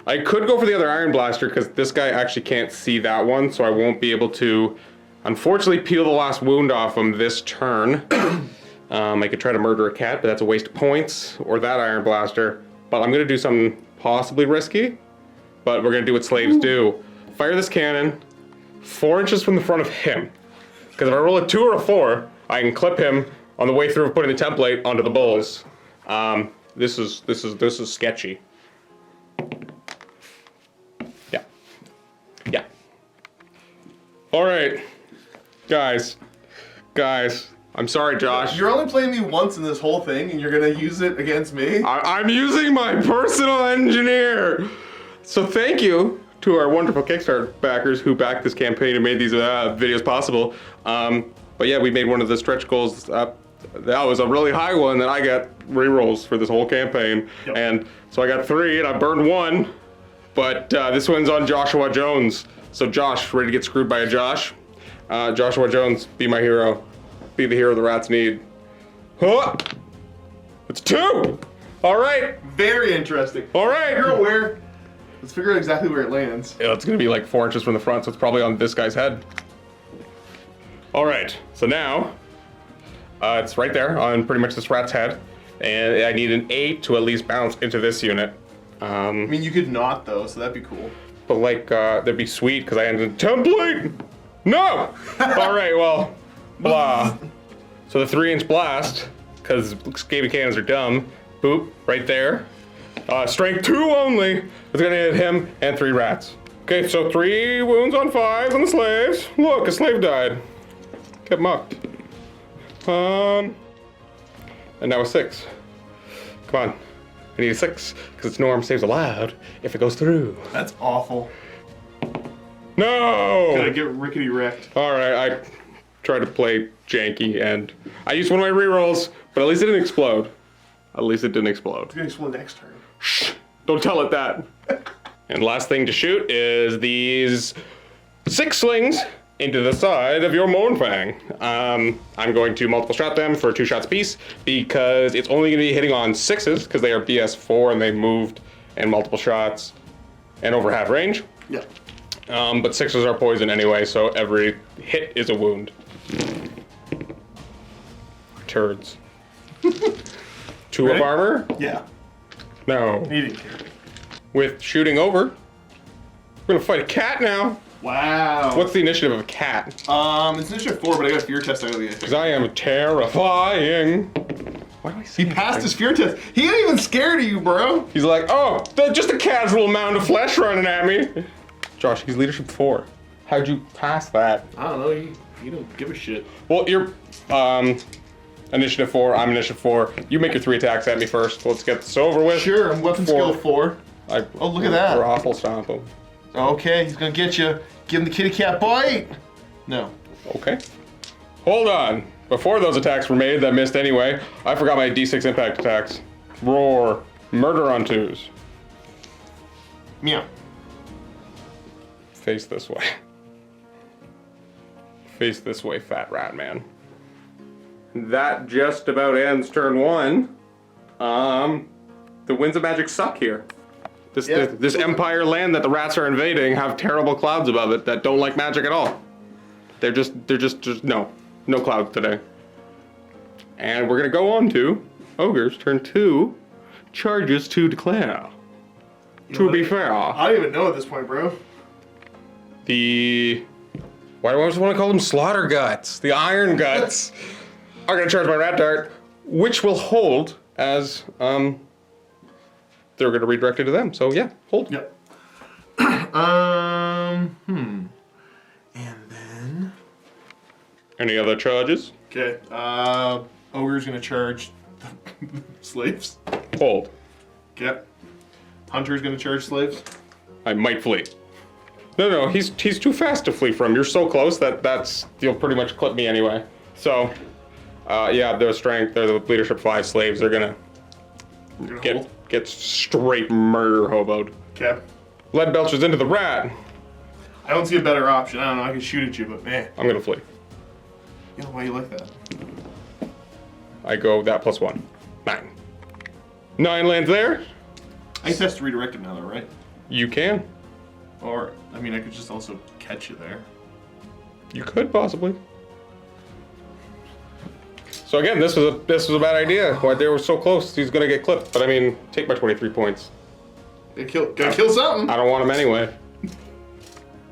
I could go for the other iron blaster because this guy actually can't see that one, so I won't be able to, unfortunately, peel the last wound off him this turn. I could try to murder a cat, but that's a waste of points, or that iron blaster. But I'm gonna do something possibly risky, but we're gonna do what slaves do. Fire this cannon 4 inches from the front of him. Because if I roll a 2 or a 4, I can clip him on the way through of putting the template onto the bulls. This is sketchy. Yeah. Yeah. All right, guys. I'm sorry, Josh. You're only playing me once in this whole thing, and you're gonna use it against me? I'm using my personal engineer. So thank you to our wonderful Kickstarter backers who backed this campaign and made these videos possible. But yeah, we made one of the stretch goals. That was a really high one that I got rerolls for this whole campaign. Yep. And so I got 3 and I burned 1. But this one's on Joshua Jones. So Josh, ready to get screwed by a Josh? Joshua Jones, be my hero. Be the hero the rats need. Huh! It's 2! All right. Very interesting. All right. You're aware. Let's figure out exactly where it lands. Yeah, it's gonna be like 4 inches from the front, so it's probably on this guy's head. All right, so now, it's right there on pretty much this rat's head, and I need an 8 to at least bounce into this unit. I mean, you could not though, so that'd be cool. But like, that'd be sweet, because I ended template! No! All right, well, blah. So the 3-inch blast, because Skaven cannons are dumb, boop, right there. Strength 2 only. It's gonna hit him and 3 rats. Okay, so 3 wounds on 5 on the slaves. Look, a slave died. Get mucked. And now a 6. Come on. I need a 6, because it's Norm saves allowed if it goes through. That's awful. No! Gotta get rickety wrecked. Alright, I tried to play janky, and I used one of my rerolls, but at least it didn't explode. At least it didn't explode. It's gonna explode next turn. Shh! Don't tell it that. And last thing to shoot is these 6 slings into the side of your Morn Fang. I'm going to multiple shot them for 2 shots apiece because it's only going to be hitting on 6s because they are BS4 and they moved and multiple shots and over half range. Yeah. But 6s are poison anyway, so every hit is a wound. Turds. 2 Ready? of armor? Yeah. No. Needing care. With shooting over, we're gonna fight a cat now. Wow. What's the initiative of a cat? It's initiative 4, but I got a fear test out of the Because I am terrifying. Why do I say He passed his fear test. He ain't even scared of you, bro. He's like, oh, just a casual mound of flesh running at me. Josh, he's leadership 4. How'd you pass that? I don't know. You don't give a shit. Well, you're initiative 4. I'm initiative 4. You make your 3 attacks at me first. Let's get this over with. Sure. I'm weapon skill 4. Oh, look at that. Raffle stomp him. Okay, he's gonna get you. Give him the kitty cat bite. No. Okay. Hold on. Before those attacks were made that missed anyway, I forgot my D6 impact attacks. Roar. Murder on 2s. Meow. Face this way. Face this way, fat rat man. That just about ends turn 1. The winds of magic suck here. This empire land that the rats are invading have terrible clouds above it that don't like magic at all. They're just no clouds today. And we're gonna go on to Ogre's turn 2, charges to declare. To be fair. I don't even know at this point, bro. Why do I always want to call them slaughter guts? The iron guts are gonna charge my rat dart, which will hold as they're going to redirect it to them. So yeah, hold. Yep. And then... Any other charges? Okay. Ogre's gonna charge slaves. Hold. Okay. Hunter's gonna charge slaves. I might flee. No, he's too fast to flee from. You're so close that's you'll pretty much clip me anyway. So, yeah, their strength, they're the leadership 5 slaves. They're gonna get straight murder hoboed. Okay. Lead belchers into the rat. I don't see a better option. I don't know. I can shoot at you, but man. I'm gonna flee. You know why you like that? I go that +1. 9. 9 lands there. I guess that's to redirect it now, though, right? You can. Or, I mean, I could just also catch you there. You could possibly. So again, this was a bad idea. Why they were so close? He's gonna get clipped. But I mean, take my 23 points. Gotta kill something. I don't want him anyway.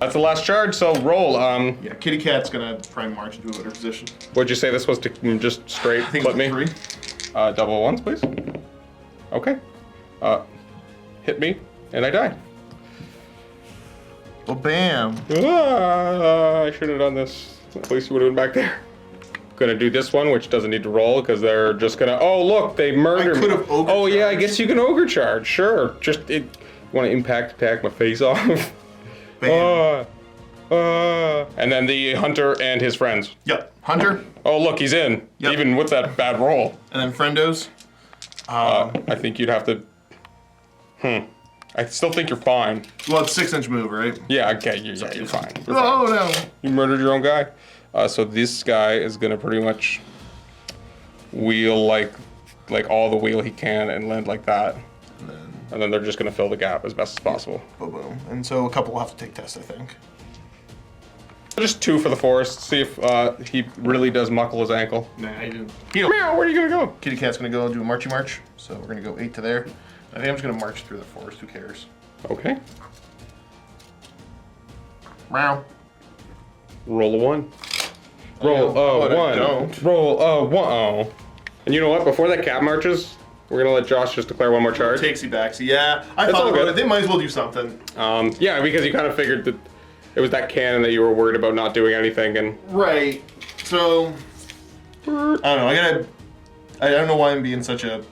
That's the last charge. So roll. Yeah, Kitty Cat's gonna prime march into a better position. What'd you say this was to just straight I think clip me? 3. Double ones, please. Okay. Hit me, and I die. Well, bam. I should have done this. At least you would have been back there. Gonna do this one, which doesn't need to roll because they're just gonna. Oh look, they murdered me. Oh yeah, I guess you can ogre charge. Sure. Just want to impact my face off. Bam. And then the hunter and his friends. Yep. Hunter. Oh look, he's in. Yep. Even with that bad roll. And then friendos. I think you'd have to. I still think you're fine. Well, it's 6-inch move, right? Yeah. Okay. You're fine. You're Oh fine. no. You murdered your own guy. So this guy is gonna pretty much wheel like all the wheel he can and land like that. And then they're just gonna fill the gap as best as possible. Boom, boom. And so a couple will have to take tests, I think. Just 2 for the forest. See if he really does muckle his ankle. Nah, he didn't. Meow, where are you gonna go? Kitty Cat's gonna go do a marchy march. So we're gonna go 8 to there. I think I'm just gonna march through the forest. Who cares? Okay. Meow. Roll a 1. Roll a 1. Don't. Roll a 1. Oh. And you know what? Before that cap marches, we're gonna let Josh just declare one more charge. Takesy backsy. Yeah, I That's thought all about good. it. They might as well do something. Yeah, because you kind of figured that it was that cannon that you were worried about not doing anything, and Right. So I don't know. I don't know why I'm being such a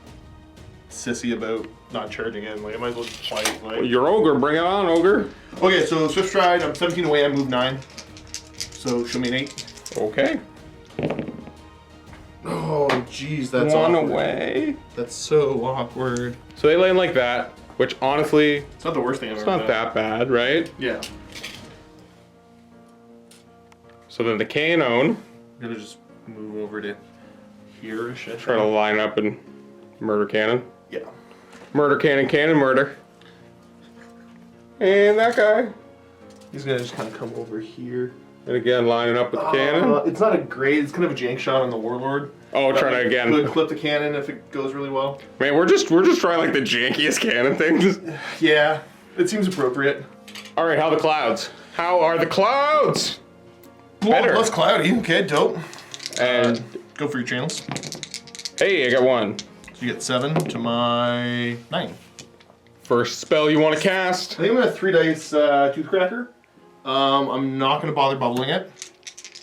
sissy about not charging in. Like I might as well just fight. Like your ogre, bring it on, ogre. okay, so swift stride. I'm 17 away. I move 9. So show me an 8. Okay. Oh, jeez, that's One awkward. away. That's so awkward. So they land like that, which honestly, It's not the worst thing I've it's ever not done. that bad, right? Yeah. So then the cannon, I'm gonna just move over to here-ish. try to line up and murder cannon. Yeah. Murder cannon, cannon murder. And that guy. He's gonna just kind of come over here. And again, lining up with the cannon. It's not a great. It's kind of a jank shot on the warlord. Oh, trying to again. Could clip the cannon if it goes really well. Man, we're just trying like the jankiest cannon things. Yeah, it seems appropriate. All right, how are the clouds? How are the clouds? Better. Well, less cloudy. Okay, dope. And Go for your channels. hey, I got 1. So you get 7 to my 9. First spell you want to cast. I think I'm gonna 3 dice Toothcracker. I'm not gonna bother bubbling it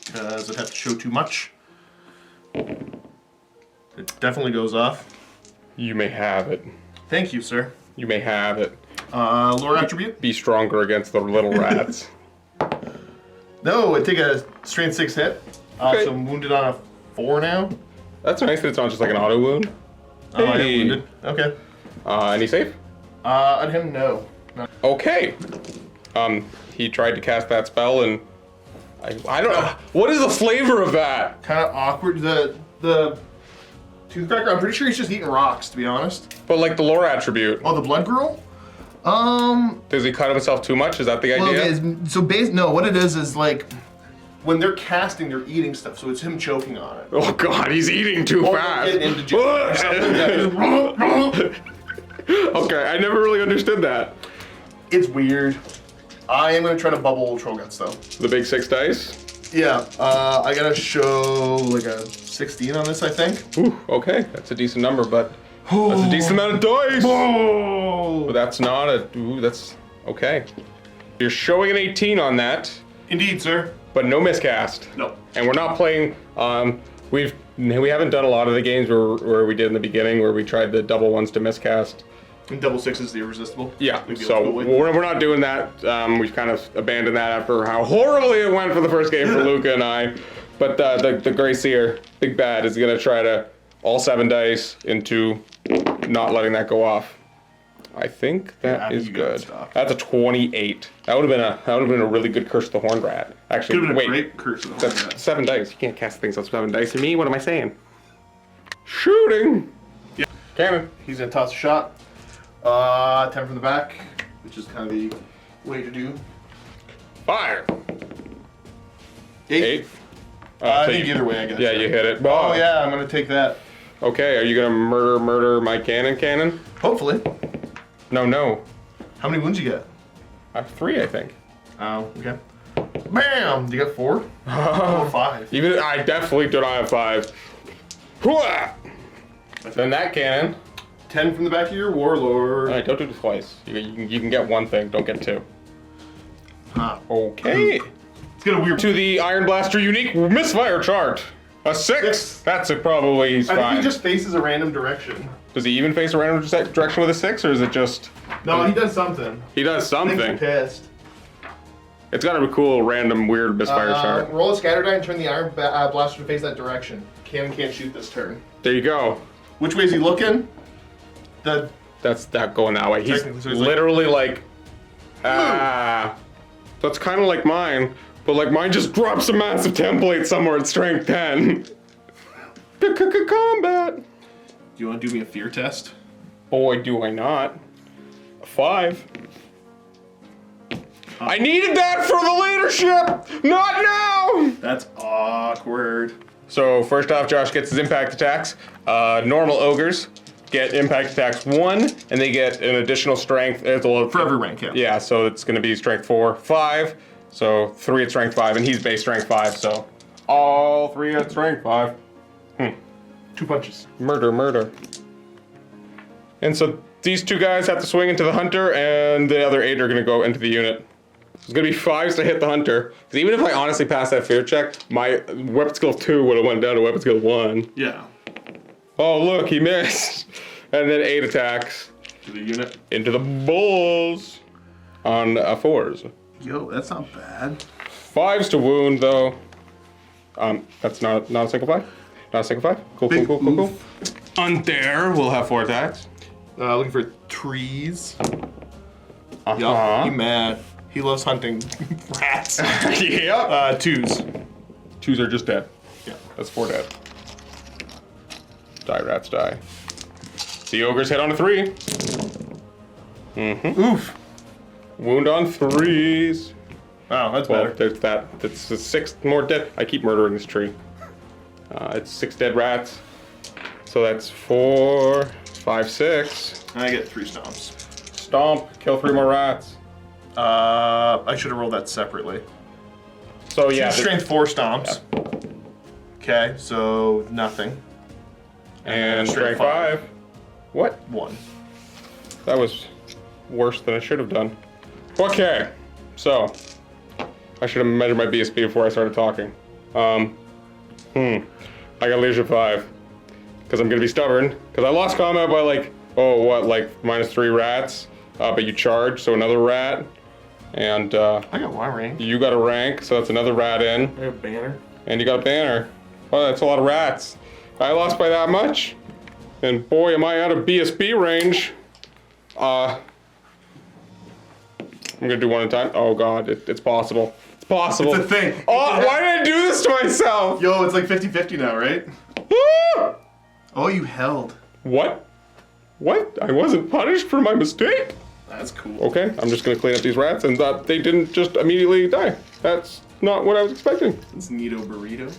because I'd have to show too much. It definitely goes off. You may have it. Thank you, sir. You may have it. Lore attribute. Be stronger against the little rats. No, I take a strength 6 hit. Okay. So I'm wounded on a 4 now. That's nice that it's not just like an auto wound. Oh, I am Hey. wounded. Okay. Any safe? On him, no. Okay. He tried to cast that spell and I don't know. What is the flavor of that? Kind of awkward. The Toothcracker. I'm pretty sure he's just eating rocks, to be honest. But like the lore attribute. Oh, the blood girl. Does he cut himself too much? Is that the idea? No, what it is like when they're casting, they're eating stuff, so it's him choking on it. Oh god, he's eating too Or fast. getting indigestion or something. Yeah, Okay, I never really understood that. it's weird. I am gonna try to bubble Troll Guts though. The big 6 dice. Yeah, I gotta show like a 16 on this, I think. Ooh, okay, that's a decent number, but That's a decent amount of dice. Oh. But that's not a. Ooh, that's okay. You're showing an 18 on that. Indeed, sir. But no miscast. No. And we're not playing. We haven't done a lot of the games where we did in the beginning where we tried the double ones to miscast. And double six is the irresistible. Yeah. So we're not doing that. We've kind of abandoned that after how horribly it went for the first game for Luca and I. But the Grey Seer, Big Bad, is gonna try to all 7 dice into not letting that go off. I think that is good. That's a 28. That would have been a really good Curse of the Horned Rat. Actually, could have been a great Curse of the Horned Rat. 7 dice. You can't cast things on 7 dice. To me, what am I saying? Shooting. Yeah. Cannon. He's gonna toss a shot. 10 from the back, which is kind of the way to do. Fire. 8. I think either way, I guess. Yeah, you hit it. Oh yeah, I'm gonna take that. Okay, are you gonna murder my cannon? Hopefully. No. How many wounds you get? I have 3, I think. Oh, okay. Bam! You got 4? Oh, 5. Even I definitely do not have 5. Hooah! Then that cannon. 10 from the back of your warlord. All right, don't do it twice. You can get 1 thing, don't get 2. Huh. Okay. It's got a weird. To the Iron Blaster unique misfire chart. A 6. That's it. Probably he's fine. I think he just faces a random direction. Does he even face a random direction with a 6, or is it just? No, he does something. He does something. Things are pissed. It's got a cool, random, weird misfire chart. Roll a scatter die and turn the Iron Blaster to face that direction. Cannon can't shoot this turn. There you go. Which way is he looking? That's that going that way. He's so literally like that's kind of like mine, but like mine just drops a massive template somewhere at strength 10. Combat. Do you want to do me a fear test? Boy, do I not. A 5. I needed that for the leadership! Not now! That's awkward. So first off, Josh gets his impact attacks. Normal ogres get impact attacks 1, and they get an additional strength. For every rank, yeah. Yeah, so it's going to be strength 4, 5. So 3 at strength 5, and he's base strength 5, so all 3 at strength 5. 2 punches. Murder. And so these 2 guys have to swing into the hunter, and the other 8 are going to go into the unit. It's going to be 5s to hit the hunter. Because even if I honestly passed that fear check, my weapon skill 2 would have went down to weapon skill 1. Yeah. Oh, look, he missed. And then 8 attacks. To the unit. Into the bulls. On 4s. Yo, that's not bad. 5s to wound, though. That's not a single 5? Not a single 5? Cool. Unter will have 4 attacks. Looking for trees. Uh-huh. Yup, he mad. He loves hunting rats. Yep. 2s. 2s are just dead. Yeah. That's 4 dead. Die, rats, die. The ogres hit on a 3. Mm-hmm. Oof. Wound on 3s. Wow, that's Well, better. there's that. It's the 6 more dead. I keep murdering this tree. It's 6 dead rats. So that's 4, 5, 6. And I get 3 stomps. Stomp. Kill 3 more rats. I should have rolled that separately. So yeah. Strength 4 stomps. Yeah. Okay, so nothing. And strength 5. What? 1. That was worse than I should have done. Okay. So I should have measured my BSB before I started talking. I got leadership 5. Because I'm gonna be stubborn. Because I lost combat by like, -3 rats. But you charge, so another rat. And I got 1 rank. you got a rank, so that's another rat in. I got a banner. And you got a banner. Oh, that's a lot of rats. I lost by that much. And boy, am I out of BSB range. I'm gonna do 1 at a time. Oh god, it's possible. It's possible. It's a thing. Oh, why did I do this to myself? Yo, it's like 50-50 now, right? Ah! Oh, you held. What? What? I wasn't punished for my mistake? That's cool. Okay, I'm just gonna clean up these rats and that they didn't just immediately die. That's not what I was expecting. It's Neato Burrito.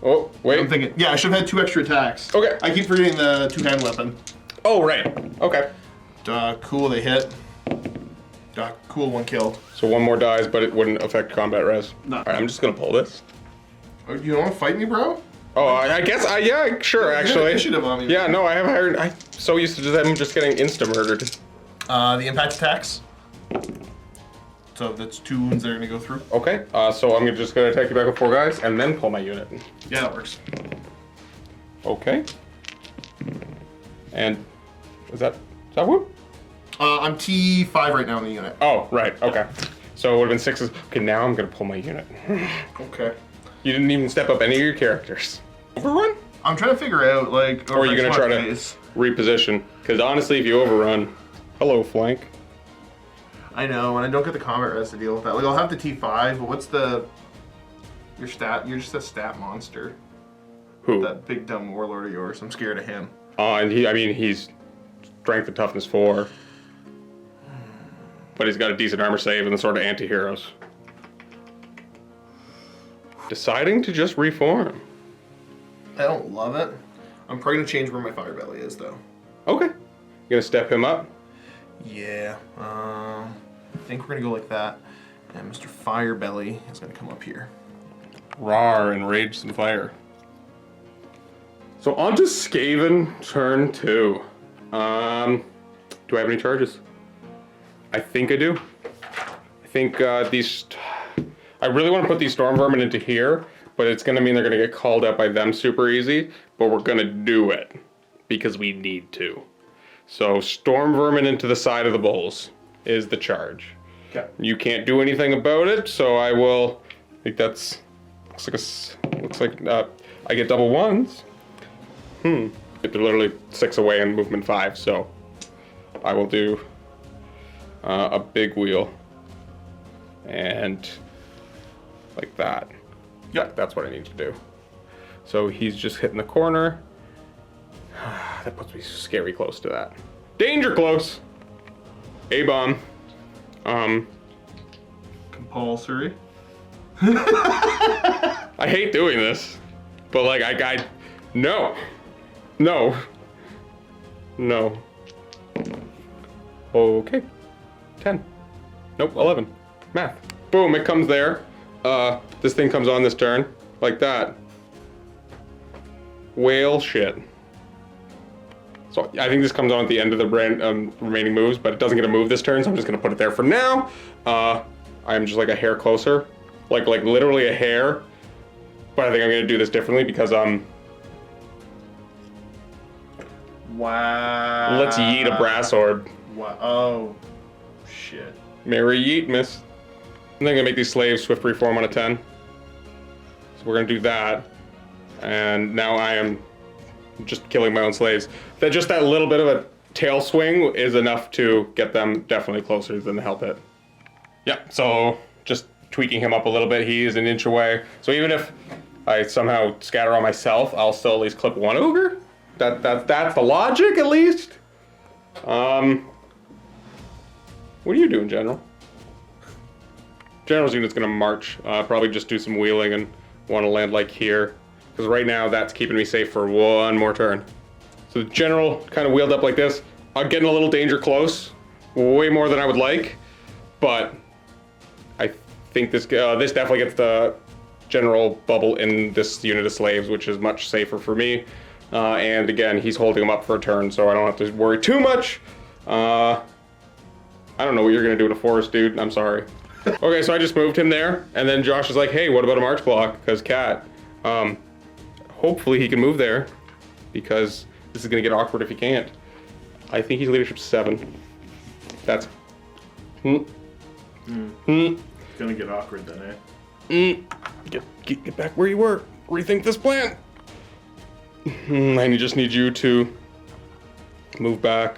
Oh, wait. I'm thinking, yeah, I should have had 2 extra attacks. Okay. I keep forgetting the 2-hand weapon. Oh, right. Okay. Cool, they hit. Cool, 1 kill. So 1 more dies, but it wouldn't affect combat res. No. Alright, I'm just gonna pull this. You don't want to fight me, bro? Oh, I guess, yeah, sure, actually. Initiative on me. Yeah, no, I have hired, I'm so used to them just getting insta-murdered. The impact attacks. So that's 2 wounds that are gonna go through. Okay, so I'm just gonna attack you back with 4 guys and then pull my unit. Yeah, that works. Okay. And is that what? I'm T5 right now in the unit. Oh, right, okay. So it would have been 6s. Okay, now I'm gonna pull my unit. Okay. You didn't even step up any of your characters. Overrun? I'm trying to figure out, like... Or are you gonna try to reposition? Because honestly, if you overrun... Hello, flank. I know, and I don't get the combat res to deal with that. Like, I'll have the T5, but what's the... Your stat? You're just a stat monster. Who? That big dumb warlord of yours. I'm scared of him. And he's strength and toughness 4. But he's got a decent armor save and the sort of anti-heroes. Deciding to just reform. I don't love it. I'm probably gonna change where my fire belly is, though. Okay. You gonna step him up? Yeah. I think we're gonna go like that. And Mr. Firebelly is gonna come up here. Rawr, enrage some fire. So on to Skaven, turn 2. Do I have any charges? I think I do. I think these... I really want to put these storm vermin into here, but it's going to mean they're going to get called out by them super easy, but we're going to do it because we need to. So storm vermin into the side of the bowls is the charge. Okay. You can't do anything about it, so I will... I think that's... Looks like I get double 1s. They're literally 6 away in movement 5, so I will do a big wheel and like that. Yeah, that's what I need to do. So he's just hitting the corner. That puts me scary close to that. Danger close. A-bomb. Compulsory. I hate doing this, but like no. Okay. 10. Nope, 11. Math. Boom, it comes there. This thing comes on this turn, like that. Whale shit. So I think this comes on at the end of the remaining moves, but it doesn't get a move this turn, so I'm just gonna put it there for now. I'm just like a hair closer. Like literally a hair. But I think I'm gonna do this differently because Wow. Let's yeet a brass orb. Wow. Oh, shit. Merry yeet, miss. I'm then gonna make these slaves swift reform on a 10. So we're gonna do that. And now I am just killing my own slaves. Just that little bit of a tail swing is enough to get them definitely closer than the hell pit. Yeah, so just tweaking him up a little bit. He is an inch away. So even if I somehow scatter on myself, I'll still at least clip 1 ogre. That's the logic, at least. What are you doing, General? General's unit's gonna march. Probably just do some wheeling and want to land like here. Because right now, that's keeping me safe for 1 more turn. So the General kind of wheeled up like this. I'm getting a little danger close. Way more than I would like. But I think this definitely gets the General bubble in this unit of slaves, which is much safer for me. And again, he's holding them up for a turn, so I don't have to worry too much. I don't know what you're gonna do to forest, dude. I'm sorry. Okay, so I just moved him there, and then Josh is like, hey, what about a march block? Because cat. Hopefully he can move there, because this is gonna get awkward if he can't. I think he's leadership 7. That's... Gonna get awkward then, eh? Get back where you were. Rethink this plan. I just need you to move back.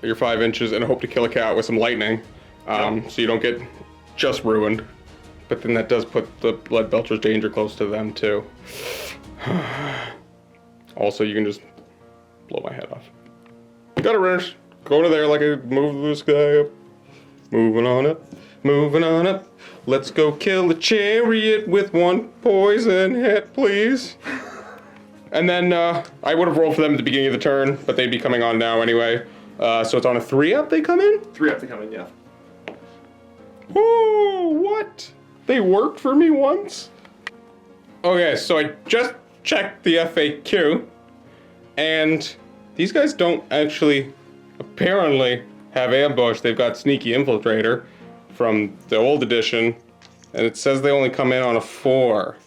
You're 5 inches and hope to kill a cat with some lightning, so you don't get just ruined. But then that does put the Blood Belcher's danger close to them too. Also, you can just blow my head off. Got it, Renish. Go to there like I moved this guy up. Moving on up, moving on up. Let's go kill a chariot with 1 poison hit, please. And then I would have rolled for them at the beginning of the turn, but they'd be coming on now anyway. So it's on a 3-up they come in? 3 up to come in, yeah. Oh, what? They worked for me once? Okay, so I just checked the FAQ, and these guys don't actually apparently have ambush. They've got sneaky infiltrator from the old edition, and it says they only come in on a 4.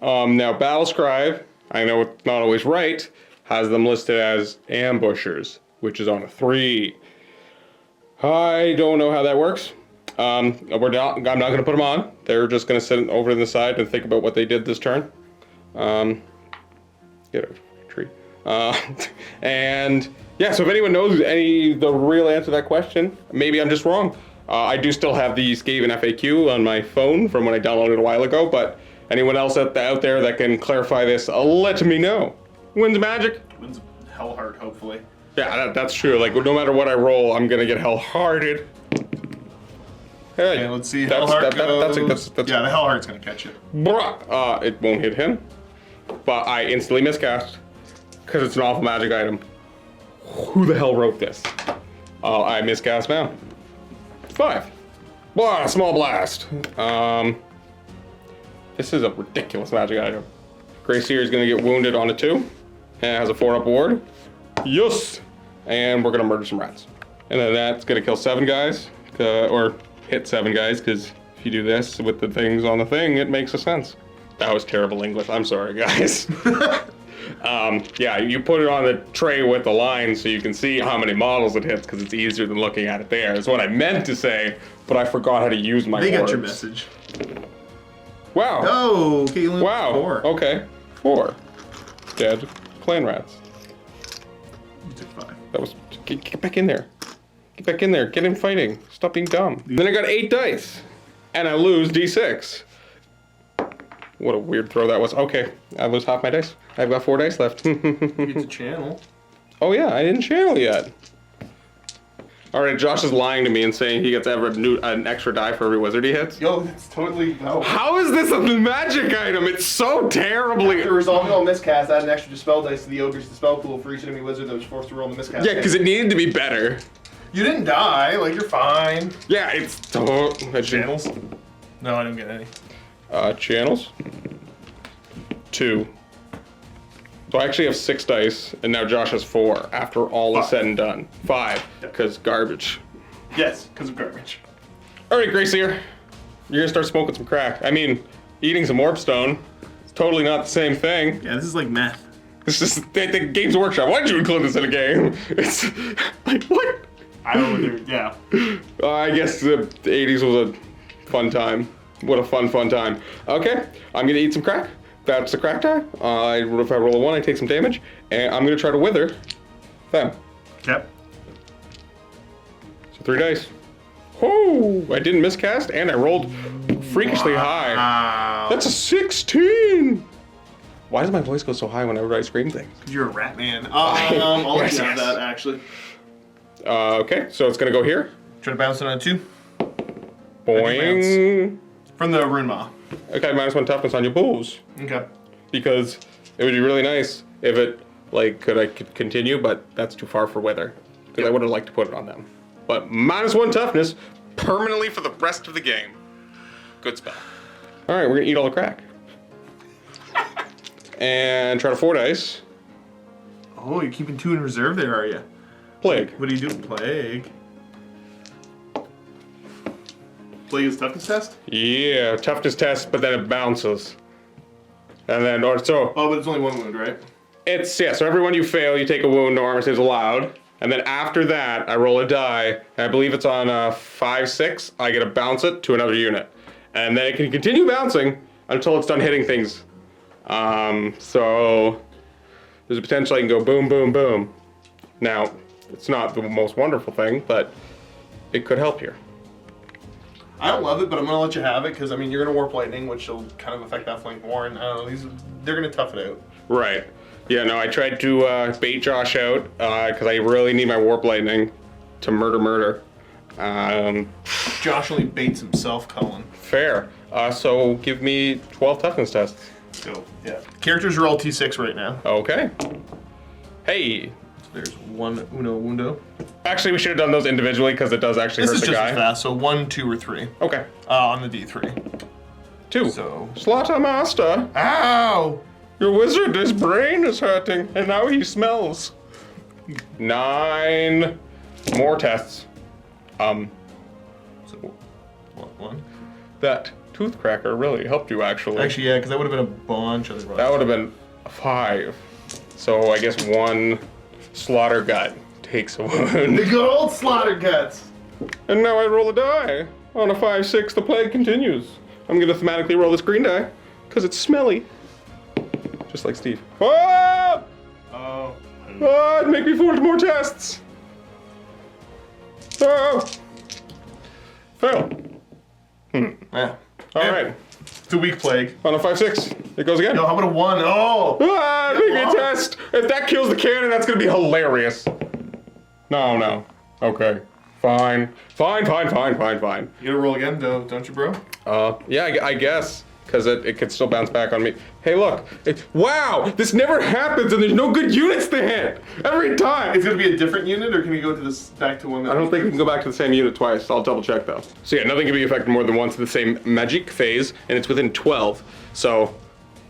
Now Battle Scribe, I know it's not always right, has them listed as ambushers, which is on a 3. I don't know how that works. I'm not going to put them on. They're just going to sit over to the side and think about what they did this turn. Get a tree. And yeah, so if anyone knows the real answer to that question, maybe I'm just wrong. I do still have the Skaven FAQ on my phone from when I downloaded it a while ago, but anyone else out there that can clarify this, let me know. Wins magic. Wins Hellheart, hopefully. Yeah, that's true. Like, no matter what I roll, I'm going to get hell-hearted. Hey, Okay, let's see. Hellheart goes. that's yeah, the Hellheart's gonna catch you. It won't hit him, but I instantly miscast because it's an awful magic item. Who the hell wrote this? I miscast now. 5. Blah, small blast. This is a ridiculous magic item. Grey Seer is gonna get wounded on a 2, and it has a 4-up ward. Yes, and we're gonna murder some rats, and then that's gonna kill 7 guys, or hit 7 guys, because if you do this with the things on the thing, it makes a sense. That was terrible English. I'm sorry, guys. Yeah, you put it on the tray with the line so you can see how many models it hits, because it's easier than looking at it there. Is what I meant to say, but I forgot how to use my words. They got your message. Wow. Oh, Caitlin. Wow. 4. Okay. 4. Dead clan rats. You took 5. That was. Get back in there. Get back in there. Get in fighting. Stop being dumb. Then I got 8 dice, and I lose d6. What a weird throw that was. Okay, I lose half my dice. I've got 4 dice left. You get to channel. Oh yeah, I didn't channel yet. All right, Josh is lying to me and saying he gets an extra die for every wizard he hits. Yo, that's totally no. How is this a magic item? It's so terribly. After resolving all miscast, add an extra dispel dice to the Ogre's dispel pool for each enemy wizard that was forced to roll the miscast. Yeah, because it needed to be better. You didn't die, like you're fine. Yeah, it's Channels? No, I didn't get any. Channels. 2. So I actually have 6 dice, and now Josh has 4 after all is said and done. 5, because garbage. Yes, because of garbage. All right, Grey Seer, you're gonna start smoking some crack. I mean, eating some Orbstone. It's totally not the same thing. Yeah, this is like meth. It's just the Games Workshop. Why did you include this in a game? It's like what? I don't know. Yeah. I guess the 80s was a fun time. What a fun time. Okay, I'm gonna eat some crack. That's the crack die. If I roll a 1, I take some damage, and I'm gonna try to wither them. Yep. So 3 dice. Oh, I didn't miscast, and I rolled freakishly high. That's a 16. Why does my voice go so high whenever I scream things? You're a rat man. I'll let you have Yes. that actually. Okay, so it's gonna go here. Try to bounce it on a 2. Boing. From the Rune Maw. Okay, -1 toughness on your bulls. Okay. Because it would be really nice if it, could continue, but that's too far for weather. Because I would have liked to put it on them. But -1 toughness permanently for the rest of the game. Good spell. All right, we're gonna eat all the crack. And try to 4 dice. Oh, you're keeping 2 in reserve there, are you? Plague. What are you doing? Plague. Plague is toughness test? Yeah, toughness test, but then it bounces. And then, Oh, but it's only 1 wound, right? So every one you fail, you take a wound, no armor saves allowed. And then after that, I roll a die, and I believe it's on 5-6, I get to bounce it to another unit. And then it can continue bouncing until it's done hitting things. So there's a potential I can go boom, boom, boom. Now, it's not the most wonderful thing, but it could help here. I don't love it, but I'm gonna let you have it because I mean you're gonna warp lightning, which will kind of affect that flank more. And I don't know, they're gonna tough it out. Right. Yeah. No, I tried to bait Josh out because I really need my warp lightning to murder. Josh only baits himself, Cullen. Fair. So give me 12 toughness tests. So yeah, characters are all T6 right now. Okay. Hey. There's 1 Uno Wundo. Actually, we should have done those individually because it does actually This hurt is the just guy. as fast, so 1, 2, or 3. Okay. On the D3. 2. So- Slaughter Master, Ow! your wizard, his brain is hurting, and now he smells. 9 more tests. So, what, 1? That tooth cracker really helped you, actually. Actually, yeah, because that would have been a bunch of the That would have been 5. So I guess 1 slaughter gut takes a wound. The good old slaughter guts. And now I roll a die. On a 5-6, the plague continues. I'm gonna thematically roll this green die, because it's smelly. Just like Steve. Oh! Oh. Oh, make me forge more tests! Oh! Fail. Yeah. Alright. It's a weak plague. On a 5-6, it goes again. No, how about a 1? Oh! Ah, make me a lost. test! If that kills the cannon, that's gonna be hilarious. No. Okay. Fine. Fine. You gonna roll again, don't you, bro? Yeah, I guess. Because it could still bounce back on me. Hey, look. Wow! This never happens and there's no good units to hit! Every time! It's gonna be a different unit, or can you go to this back to one that I don't think we can go back to the same unit twice. I'll double check though. So yeah, nothing can be affected more than once in the same magic phase, and it's within 12. So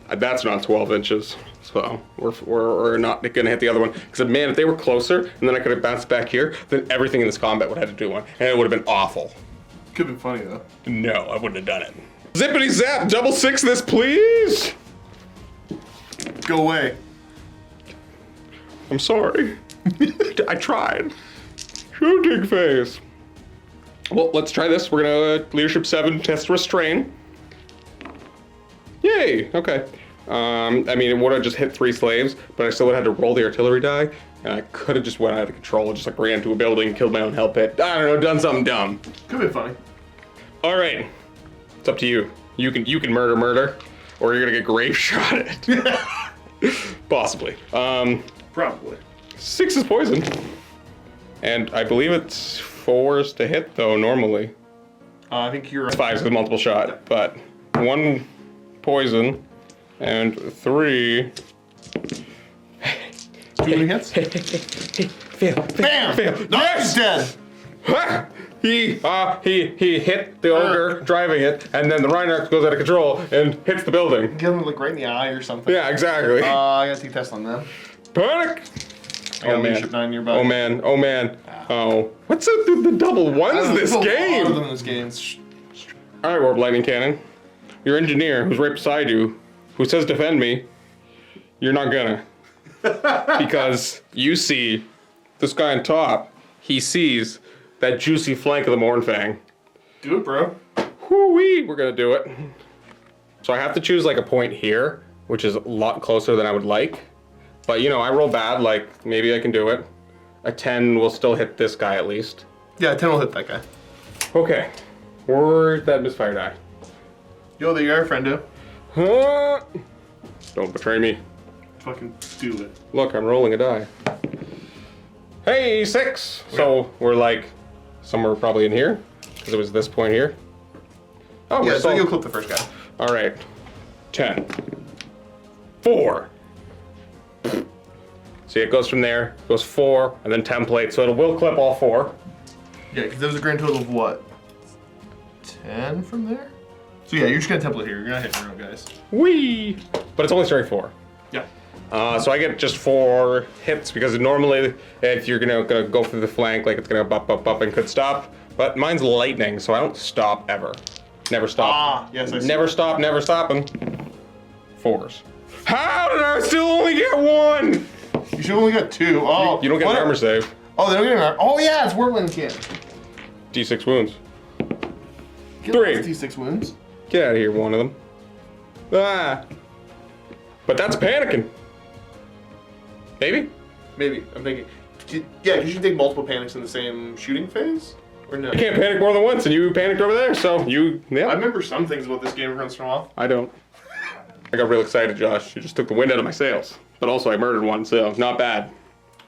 that's not 12 inches. So we're not gonna hit the other one. Because man, if they were closer, and then I could have bounced back here, then everything in this combat would have had to do one, and it would have been awful. Could have been funny though. No, I wouldn't have done it. Zippity zap, double 6 this, please. Go away. I'm sorry. I tried. Shooting phase. Well, let's try this. We're gonna leadership 7, test restrain. Yay. Okay. I mean, it would have just hit 3 slaves, but I still would have had to roll the artillery die, and I could have just went out of control, just like ran into a building, killed my own hell pit. I don't know, done something dumb. Could have been funny. All right, it's up to you. You can murder, or you're gonna get grave shotted. Possibly. Probably. 6 is poison, and I believe it's 4s to hit though normally. I think you're right. It's 5s with multiple shot, but 1 poison. And 3. 2 hits? Fail. Bam! No, he's dead! Ha! He hit the ogre driving it, and then the Rhinox goes out of control and hits the building. Get him like right in the eye or something. Yeah, exactly. I gotta take a test on them. Panic! I got leadership 9 nearby. Oh man. Oh. What's up with the double ones this There's a lot of game? them in this game. Alright, Warp Lightning Cannon. Your engineer, who's right beside you, who says defend me, you're not gonna. Because you see this guy on top, he sees that juicy flank of the Morn Fang. Do it, bro. Whoo-wee, we're gonna do it. So I have to choose like a point here, which is a lot closer than I would like. But you know, I roll bad, like maybe I can do it. A 10 will still hit this guy at least. Yeah, 10 will hit that guy. Okay, where's that misfire die? Yo, there you are, friendo. Huh? Don't betray me. Fucking do it. Look, I'm rolling a die. Hey, 6! So we're like somewhere probably in here, because it was this point here. Oh, Yeah, we're so still... you'll clip the first guy. All right. 10. 4. See, it goes from there, goes 4, and then template, so it will clip all 4. Yeah, because there was a grand total of what? 10 from there? So yeah, you're just gonna template here. You're not hitting your own guys. Whee! But it's only strike 4. Yeah. So I get just 4 hits, because normally, if you're gonna go through the flank, like it's gonna bop, and could stop. But mine's lightning, so I don't stop ever. Never stop. Ah, yes, I see. Never stopping. 4s. How did I still only get 1? You should only got 2. Oh, You don't get an armor save. Oh, they don't get an armor. Oh yeah, it's Whirlwind Cannon. D6 wounds. Get 3. those D6 wounds. Get out of here, one of them. Ah. But that's panicking. Maybe? Maybe. I'm thinking. Yeah, because you can take multiple panics in the same shooting phase? Or no? I can't panic more than once, and you panicked over there, so you... Yeah. I remember some things about this game every once in a while. I don't. I got real excited, Josh. You just took the wind out of my sails. But also, I murdered one, so not bad.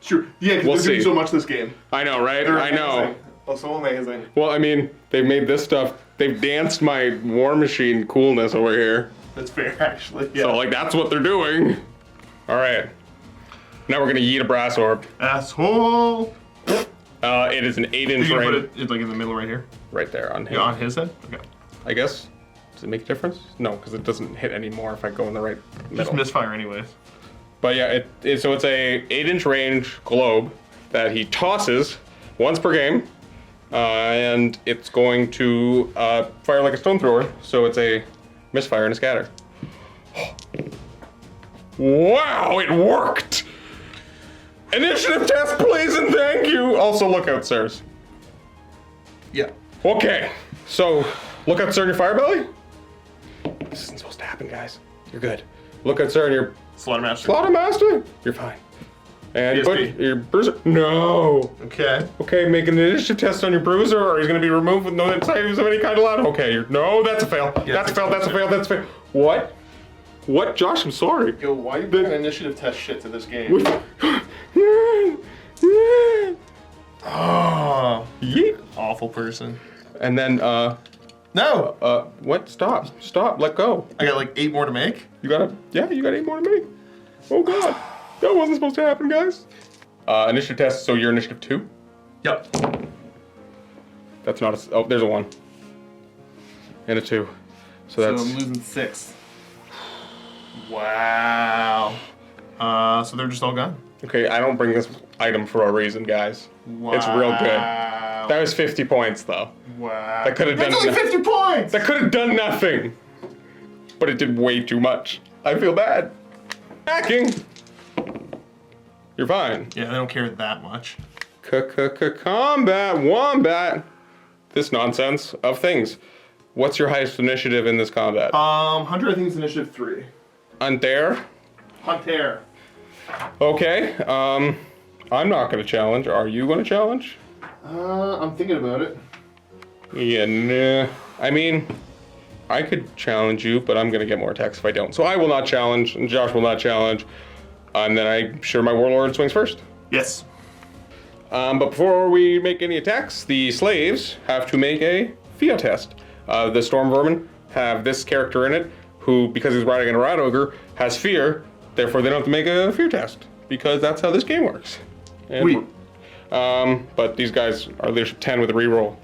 Sure. Yeah, because We'll they're doing see. so much this game. I know, right? They're I know. amazing. Oh, so amazing. Well, I mean, they've made this stuff... They've danced my War Machine coolness over here. That's fair, actually. Yeah. So, like, that's what they're doing. All right. Now we're going to yeet a brass orb. Asshole! It is an 8-inch You can put range. it like in the middle right here? Right there on him. Yeah, on his head? Okay. I guess. Does it make a difference? No, because it doesn't hit anymore if I go in the right Just middle. misfire anyways. But yeah, so it's a 8-inch range globe that he tosses once per game, and it's going to fire like a stone thrower. So it's a misfire and a scatter. Wow, it worked! Initiative test, please, and thank you. Also, lookout, sirs. Yeah. Okay, so lookout, sir, in your fire belly. This isn't supposed to happen, guys. You're good. Lookout, sir, in your Slaughtermaster. Slaughtermaster. You're fine. And PSP. put your bruiser. No. Okay. Okay, make an initiative test on your bruiser, or he's going to be removed with no items of any kind allowed. Okay, no, that's a fail. Yeah, That's a fail. That's a fail. That's a fail. What? What, Josh? I'm sorry. Yo, why are you bringing initiative test shit to this game? Oh, Yeet. awful person. And then, No! what? Stop. Stop. Let go. I got like 8 more to make. You got you got 8 more to make. Oh, God. That wasn't supposed to happen, guys. Initiative test, so you're initiative 2? Yep. That's not a, oh, there's a 1. And a 2. So So that's, I'm losing 6. Wow. So they're just all gone. okay, I don't bring this item for a reason, guys. Wow. It's real good. That was 50 points, though. Wow. That could have done That's only 50 points! That could have done nothing. But it did way too much. I feel bad. Hacking. You're fine. Yeah, they don't care that much. Combat wombat. This nonsense of things. What's your highest initiative in this combat? Hunter, I think, is initiative 3. Unter. Hunter. Okay. I'm not gonna challenge. Are you gonna challenge? I'm thinking about it. Yeah, nah. I mean, I could challenge you, but I'm gonna get more attacks if I don't. So I will not challenge, and Josh will not challenge. And then I'm sure my warlord swings first. Yes. But before we make any attacks, the slaves have to make a fear test. The storm vermin have this character in it, who, because he's riding a rat ogre, has fear. Therefore, they don't have to make a fear test, because that's how this game works. And, but these guys are leadership 10 with a reroll.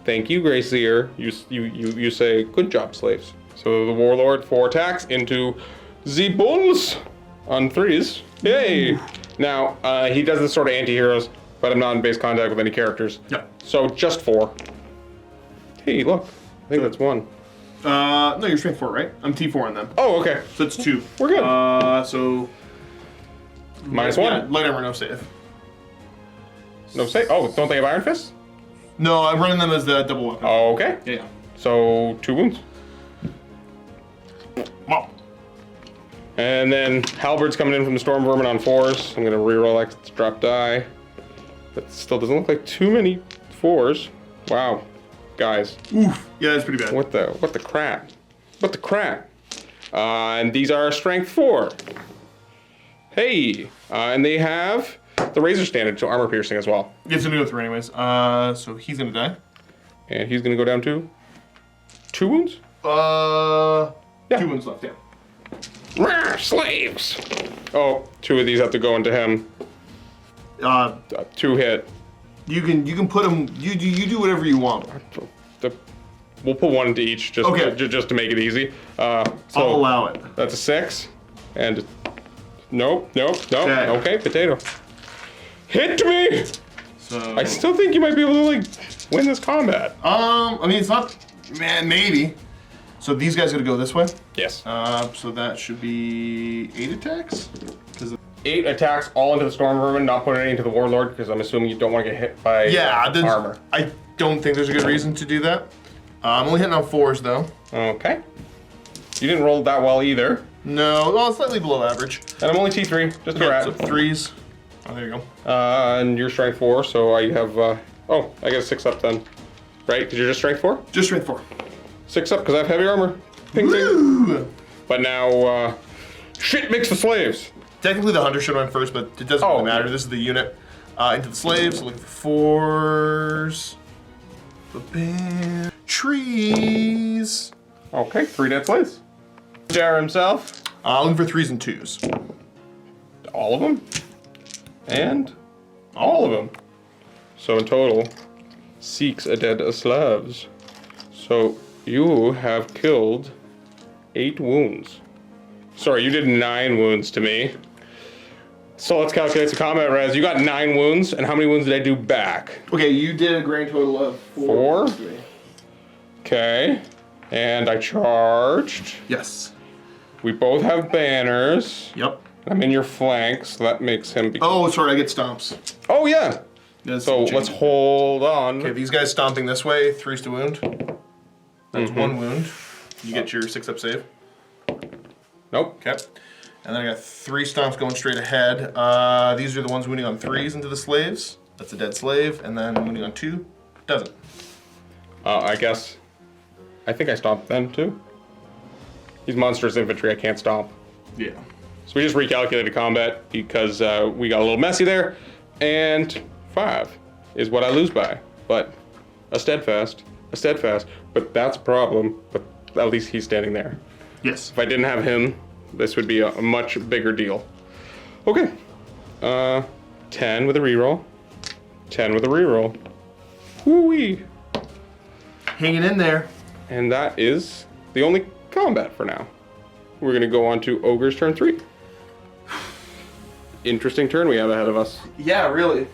Thank you, Gracier. You say good job, slaves. So the warlord 4 attacks into the bulls on 3s. Yay! Now he does this sort of anti-heroes, but I'm not in base contact with any characters. Yeah. So just 4. Hey, look. I think that's 1. No, you're strength 4, right? I'm T4 on them. Oh, okay. So it's 2. We're good. So -1. Yeah, light armor, no save. No say. Oh, don't they have iron fists? No, I'm running them as the double weapon. Oh, okay. Yeah. So 2 wounds. Wow. And then Halberd's coming in from the storm vermin on 4s. I'm gonna reroll X drop die. But still doesn't look like too many 4s. Wow, guys, Oof. Yeah, that's pretty bad. what the crap? What the crap? And these are strength 4. Hey, and they have the razor standard, so armor piercing as well. It's gonna go through anyways. So he's gonna die. And he's gonna go down to 2 wounds. Yeah. 2 wounds left. Yeah. Rah, slaves. Oh, 2 of these have to go into him. 2 hit. You can put them. You do whatever you want. We'll put 1 into each, just Okay. just to make it easy. So I'll allow it. that's a 6, and nope. Okay. Okay, potato. Hit me. So I still think you might be able to like win this combat. I mean, it's not. Man, maybe. So these guys gotta go this way. Yes. So that should be 8 attacks. 8 attacks all into the storm vermin, not putting any into the warlord because I'm assuming you don't want to get hit by armor. I don't think there's a good reason to do that. I'm only hitting on 4s though. Okay. You didn't roll that well either. No, well, slightly below average. And I'm only T3, just a rat. So 3s. Oh, there you go. And you're strength 4, so I have, oh, I get a 6 up then. Right? Because you're just strength 4? Just strength 4. 6 up because I have heavy armor. Ping, ping. Woo! But now, shit makes the slaves. Technically, the hunter should have went first, but it doesn't really matter. This is the unit. Into the slaves. So look at the 4s. Trees. Okay, 3 dead slaves. Jar himself. Looking for 3s and 2s. All of them. And all of them. So in total, 6 dead Slavs. So You have killed 8 wounds. Sorry, you did 9 wounds to me. So let's calculate the combat res. You got 9 wounds, and how many wounds did I do back? Okay, you did a grand total of 4. 4? Okay. And I charged. Yes. We both have banners. Yep. I'm in your flank, so that makes him be... Oh, sorry, I get stomps. Oh, yeah. That's So let's hold on. Okay, these guys stomping this way, 3's to wound. That's 1 wound. You get your 6-up save. Nope. Okay. And then I got 3 stomps going straight ahead. These are the ones wounding on 3s into the slaves. That's a dead slave. And then wounding on 2 doesn't. I guess. I think I stomped them too. He's monstrous infantry. I can't stomp. Yeah. So we just recalculated combat because we got a little messy there. And 5 is what I lose by. But a steadfast. But that's a problem. But at least he's standing there. Yes. If I didn't have him, this would be a much bigger deal. Okay. 10 with a reroll. 10 with a reroll. Woo-wee. Hanging in there. And that is the only combat for now. We're going to go on to Ogre's turn 3. Interesting turn we have ahead of us. Yeah, really.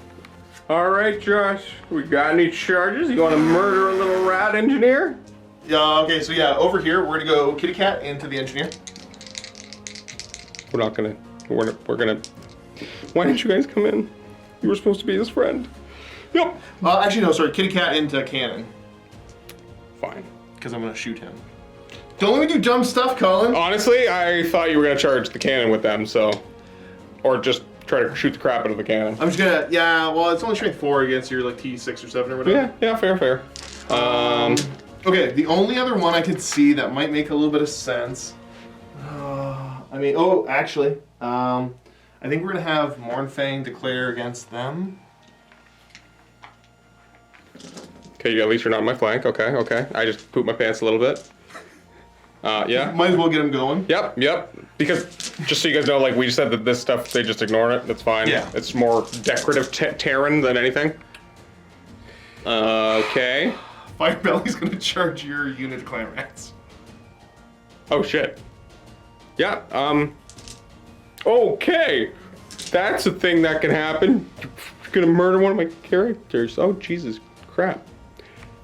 All right, Josh. We got any charges? You want to murder a little rat engineer? Yeah, okay, so yeah, over here, we're going to go kitty cat into the engineer. We're not going to. We're going to. Why didn't you guys come in? You were supposed to be his friend. Yep. Actually, no, sorry, kitty cat into cannon. Fine. Because I'm going to shoot him. Don't let me do dumb stuff, Cullen. Honestly, I thought you were going to charge the cannon with them, so. Or just try to shoot the crap out of the cannon. I'm just going to, yeah, well, it's only strength 4 against your, like, T6 or 7 or whatever. Yeah, fair. Okay, the only other one I could see that might make a little bit of sense. Actually, I think we're going to have Morn Fang declare against them. Okay, at least you're not on my flank. Okay. I just pooped my pants a little bit. Yeah. Might as well get him going. Yep. Because, just so you guys know, like, we said that this stuff, they just ignore it. That's fine. Yeah. It's more decorative Terran than anything. Okay. Firebelly's going to charge your unit of clan rats. Oh, shit. Yeah, okay. That's a thing that can happen. You're gonna murder one of my characters. Oh, Jesus crap.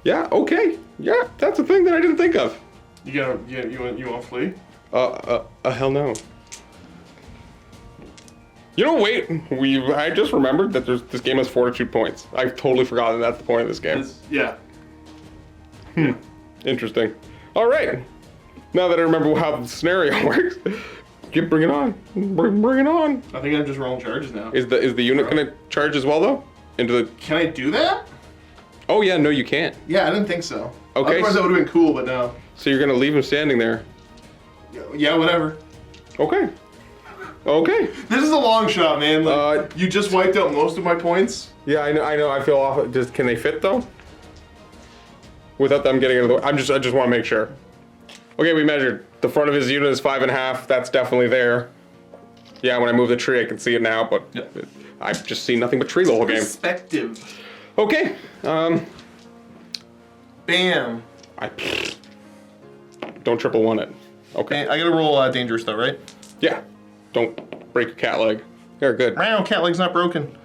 Yeah, okay. Yeah, that's a thing that I didn't think of. You want to flee? Hell no. You know, wait. I just remembered that this game has fortitude points. I've totally forgotten that's the point of this game. Yeah. Interesting. All right. Now that I remember how the scenario works, bring it on. Bring it on. I think I'm just rolling charges now. Is the unit gonna charge as well though? Into the. Can I do that? Oh yeah, no, you can't. Yeah, I didn't think so. Okay. Otherwise, that would have been cool, but no. So you're gonna leave him standing there. Yeah, whatever. Okay. This is a long shot, man. Like, you just wiped out most of my points. Yeah, I know. I feel off. Can they fit though? Without them getting in the way. I just want to make sure. Okay, we measured. The front of his unit is 5.5. That's definitely there. Yeah, when I move the tree, I can see it now, but I've just seen nothing but tree the whole game. Perspective. Okay. Bam. Don't triple one it. Okay. I gotta roll dangerous though, right? Yeah. Don't break a cat leg. You're good. Meow, cat leg's not broken.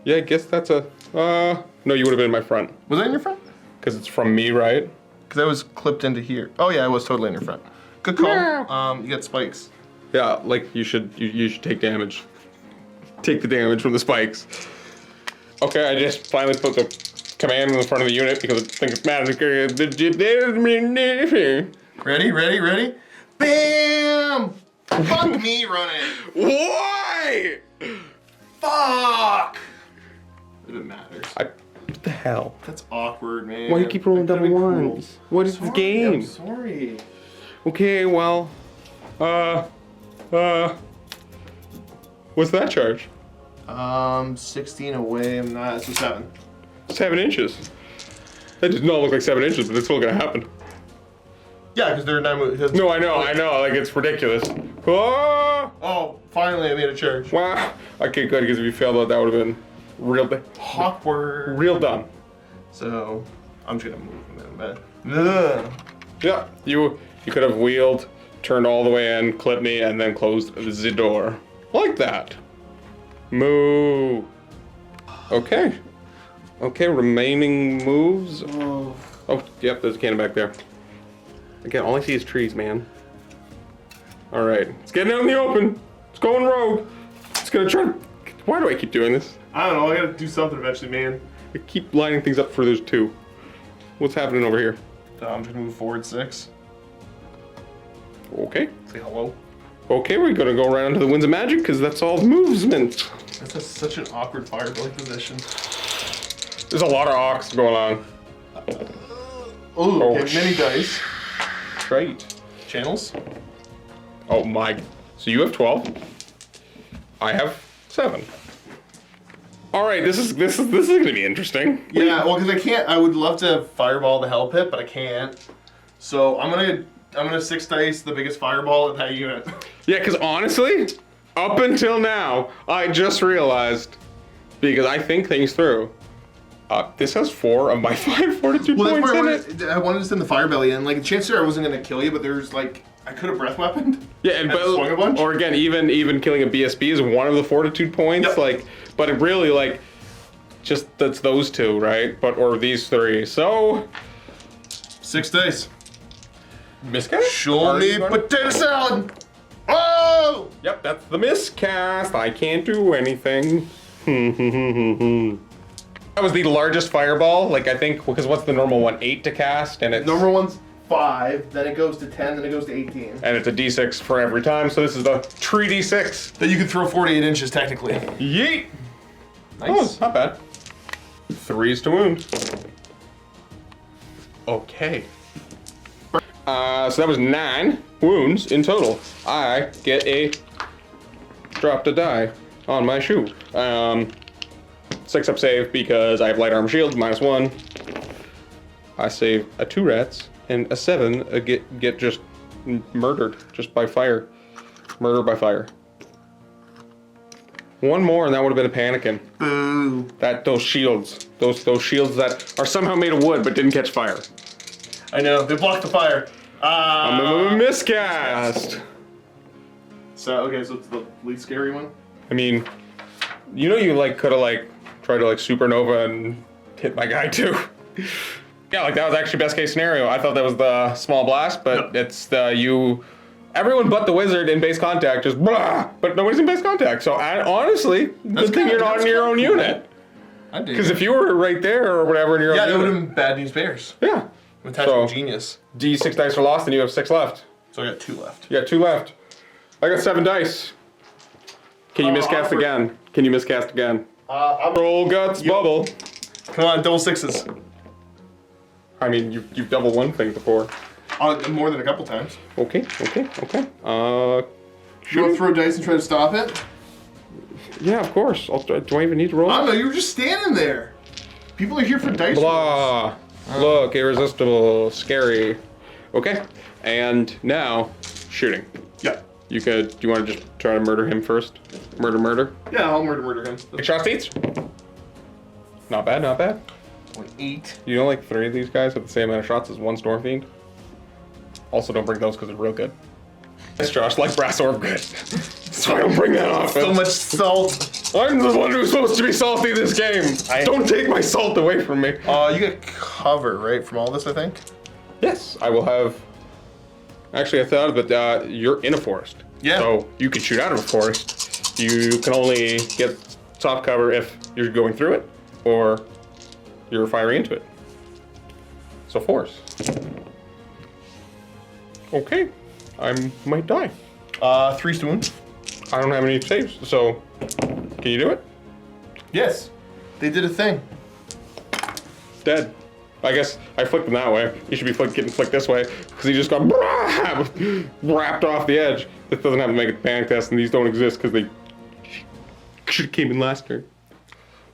Yeah, I guess that's a. No, you would have been in my front. Was that in your front? Because it's from me, right? Because I was clipped into here. Oh yeah, I was totally in your front. Good call. You got spikes. Yeah, like you should take damage. Take the damage from the spikes. Okay, I just finally put the command in the front of the unit because I think it's mad. Ready? Bam! Fuck me running. Why? Fuck! If it matters. What the hell? That's awkward, man. Why do you keep rolling double ones? What is the game? I'm sorry. Okay, well, what's that charge? 16 away. I'm not. It's a 7. 7 inches. That does not look like 7 inches, but it's still gonna happen. Yeah, because they're 9 moves. No, I know. Like, it's ridiculous. Oh! Oh, finally I made a charge. Wow. Okay, good, because if you failed that would have been real Awkward. real dumb. So, I'm just gonna move them in. Ugh. Yeah, you could have wheeled, turned all the way in, clipped me, and then closed the door. Like that. Moo. Okay. Okay, remaining moves. Oh, yep, there's a cannon back there. Again, all I see is trees, man. Alright, it's getting out in the open. It's going rogue. It's gonna try to... Why do I keep doing this? I don't know, I gotta do something eventually, man. I keep lining things up for those two. What's happening over here? I'm just gonna move forward 6. Okay. Say hello. Okay, we're gonna go around to the Winds of Magic, because that's all the movement. That's such an awkward fireball position. There's a lot of ox going on. Ooh, Oh, okay, mini dice. Right. Channels. Oh my. So you have 12. I have 7. Alright, this is gonna be interesting. Yeah, well, because I can't. I would love to fireball the hell pit, but I can't. So I'm gonna 6 dice the biggest fireball at that unit. Yeah, because honestly, up until now, I just realized, because I think things through, this has 4 of my 5 fortitude Well, points in that's it. why I wanted to send the fire belly in. Like, chances are I wasn't gonna kill you, but there's like I could have breath weaponed. Yeah, and swung a bunch. or again, even killing a BSB is one of the fortitude points. Yep. Like, but it really like, just that's those 2, right? But or these 3. So 6 dice. miscast. Show me potato salad. Oh! Yep, that's the miscast. I can't do anything. That was the largest fireball. Like I think because what's the normal one? 8 to cast, and it's Number one's 5, then it goes to 10, then it goes to 18. and it's a D6 for every time. So this is the 3D6. Then you can throw 48 inches technically. Yeet. Nice. Oh, not bad. 3s to wound. Okay. So that was 9 wounds in total. I get a drop to die on my shoe. 6 up save because I have light armor shield, -1. I save a 2 rats and a 7 get just murdered just by fire. Murder by fire. 1 more and that would have been a panicking. Boo. Those shields, those shields that are somehow made of wood but didn't catch fire. I know, they blocked the fire. I'm a miscast. So, okay, so it's the least scary one? I mean, you know you like could have like tried to like supernova and hit my guy too. Yeah, like that was actually best case scenario. I thought that was the small blast, but it's the everyone but the wizard in base contact just blah, but nobody's in base contact. So honestly, good thing you're not in your own unit. I did. Because if you were right there or whatever in your Yeah, own that would unit, have been bad news bears. yeah. I'm attached So- to genius. D6 dice are lost and you have 6 left. So I got 2 left. You got 2 left. I got 7 dice. Can you miscast awkward. again? Can you miscast again? I'm Roll guts bubble. Come on, double 6s. I mean, you've double one thing before. More than a couple times. Okay. You want to throw dice and try to stop it? Yeah, of course. Do I even need to roll? I don't know, you were just standing there. People are here for dice rolls. Blah. Look, irresistible, scary. Okay, and now shooting. Yeah. You could. Do you want to just try to murder him first? Murder. Yeah, I'll murder him. Like shot speeds. Not bad. Not bad. Only 8. You know, like 3 of these guys have the same amount of shots as 1 Storm Fiend. Also, don't bring those because they're real good. Yes, Josh, like brass orb good. So I don't bring that off. So much salt. I'm the one who's supposed to be salty this game. Don't take my salt away from me. You get cover, right, from all this, I think? Yes, I will have. Actually, I thought of it. You're in a forest. Yeah. So you can shoot out of a forest. You can only get soft cover if you're going through it or you're firing into it. So force. Okay, I might die. 3s to wound. I don't have any saves, so can you do it? Yes. They did a thing. Dead. I guess I flicked him that way. He should be getting flicked this way because he just got wrapped off the edge. This doesn't have to make a panic test, and these don't exist because they should have came in last turn.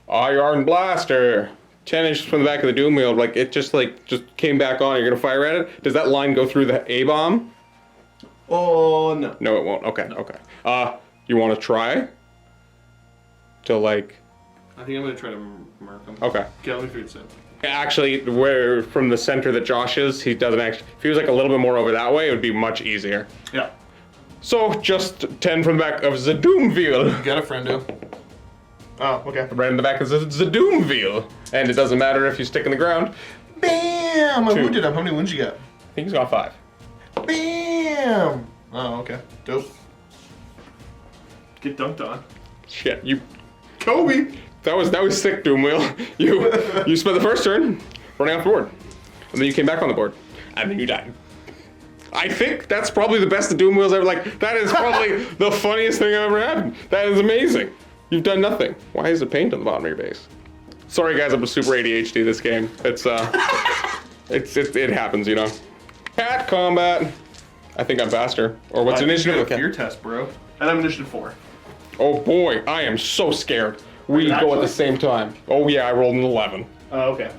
Iron Blaster. 10 inches from the back of the Doom Wheel, like it just came back on. You're gonna fire at it. Does that line go through the A bomb? Oh, no. No, it won't. Okay, okay. You want to try? To like. I think I'm going to try to mark them. Okay. Okay, let me figure this out. Actually, where from the center that Josh is, he doesn't actually. If he was like a little bit more over that way, it would be much easier. Yeah. So just 10 from the back of the Doomville. Got a friendo. Oh, okay. Right in the back of the Doomville, and it doesn't matter if you stick in the ground. Bam! I 2. wounded him. How many wounds you got? I think he's got 5. Bam! Oh, okay. Dope. Get dunked on. Shit, you. Kobe! That was sick, Doomwheel. You spent the first turn running off the board, and then you came back on the board, and then you died. I think that's probably the best the Doomwheel's ever. Like that is probably the funniest thing I've ever had. That is amazing. You've done nothing. Why is the paint on the bottom of your base? Sorry guys, I'm a super ADHD this game. It's it happens, you know. Cat combat. I think I'm faster. Or what's initiative? Okay. Fear test, bro. And I'm initiative 4. Oh boy, I am so scared. We go at the same time. Oh yeah, I rolled an 11. Oh, okay.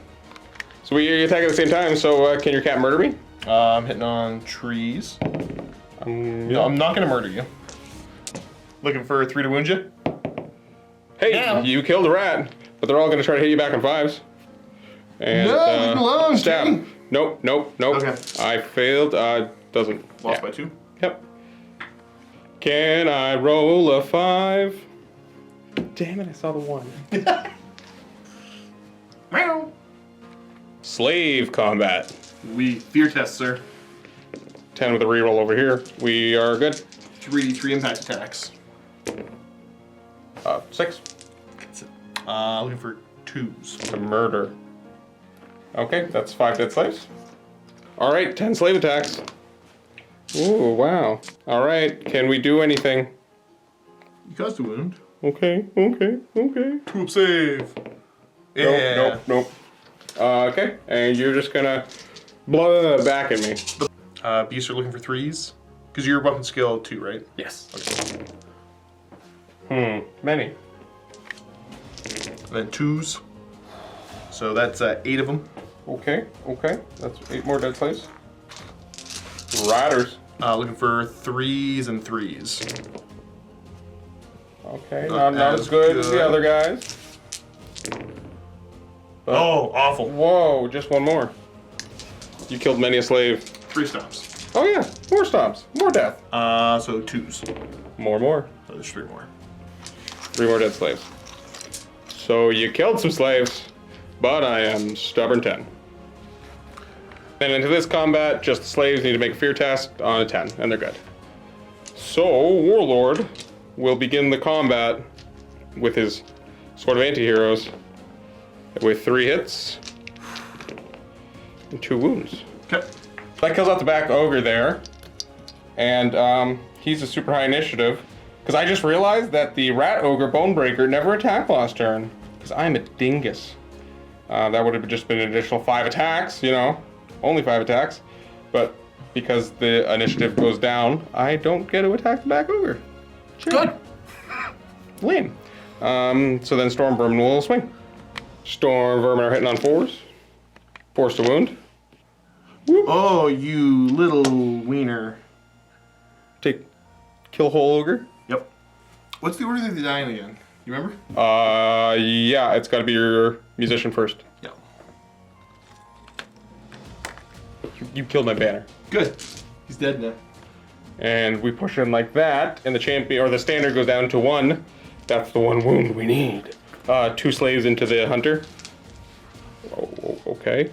So we attack at the same time. So can your cat murder me? I'm hitting on trees. No, I'm not gonna murder you. Looking for 3 to wound you? Hey, Yeah. you killed a rat, but they're all gonna try to hit you back on 5s. And No, leave me alone, stab. Jimmy. Nope. Okay. I failed. Doesn't. Lost yeah. by 2. Yep. Can I roll a 5? Damn it! I saw the 1. Meow. Slave combat. We fear test, sir. 10 with a reroll over here. We are good. 3 impact attacks. 6 Looking for 2s. to murder. Okay, that's 5 dead slaves. All right, 10 slave attacks. Ooh, wow. All right, can we do anything? You caused a wound. Okay. 2 save. Yeah. Nope. Okay, and you're just gonna blow back at me. Beasts are looking for 3s. Because you're weapon skill 2, right? Yes. Many. And then 2s. So that's 8 of them. Okay. That's 8 more dead slaves. Riders. Looking for 3s and 3s. Okay, Not not as good as the other guys. But, Oh, awful. whoa, just 1 more. You killed many a slave. 3 stomps. Oh yeah, more stomps, more death. So 2s. More. So there's 3 more. 3 more dead slaves. So you killed some slaves, but I am stubborn 10. And into this combat, just the slaves need to make a fear test on a 10, and they're good. So Warlord will begin the combat with his Sword of Antiheroes with 3 hits and 2 wounds. Okay. That kills out the back ogre there, and he's a super high initiative. Because I just realized that the rat ogre Bonebreaker never attacked last turn. Because I'm a dingus. That would have just been an additional 5 attacks, you know, only 5 attacks. But because the initiative goes down, I don't get to attack the back ogre. Sure. Good. Lame. So then Storm Vermin will swing. Storm Vermin are hitting on 4s. 4s to wound. Whoop. Oh, you little wiener. Kill whole ogre. Yep. What's the order that they die in again? You remember? Yeah, it's got to be your musician first. Yeah. You killed my banner. Good. He's dead now. And we push him like that, and the champion or the standard goes down to 1. That's the 1 wound we need. 2 slaves into the hunter. Oh, okay.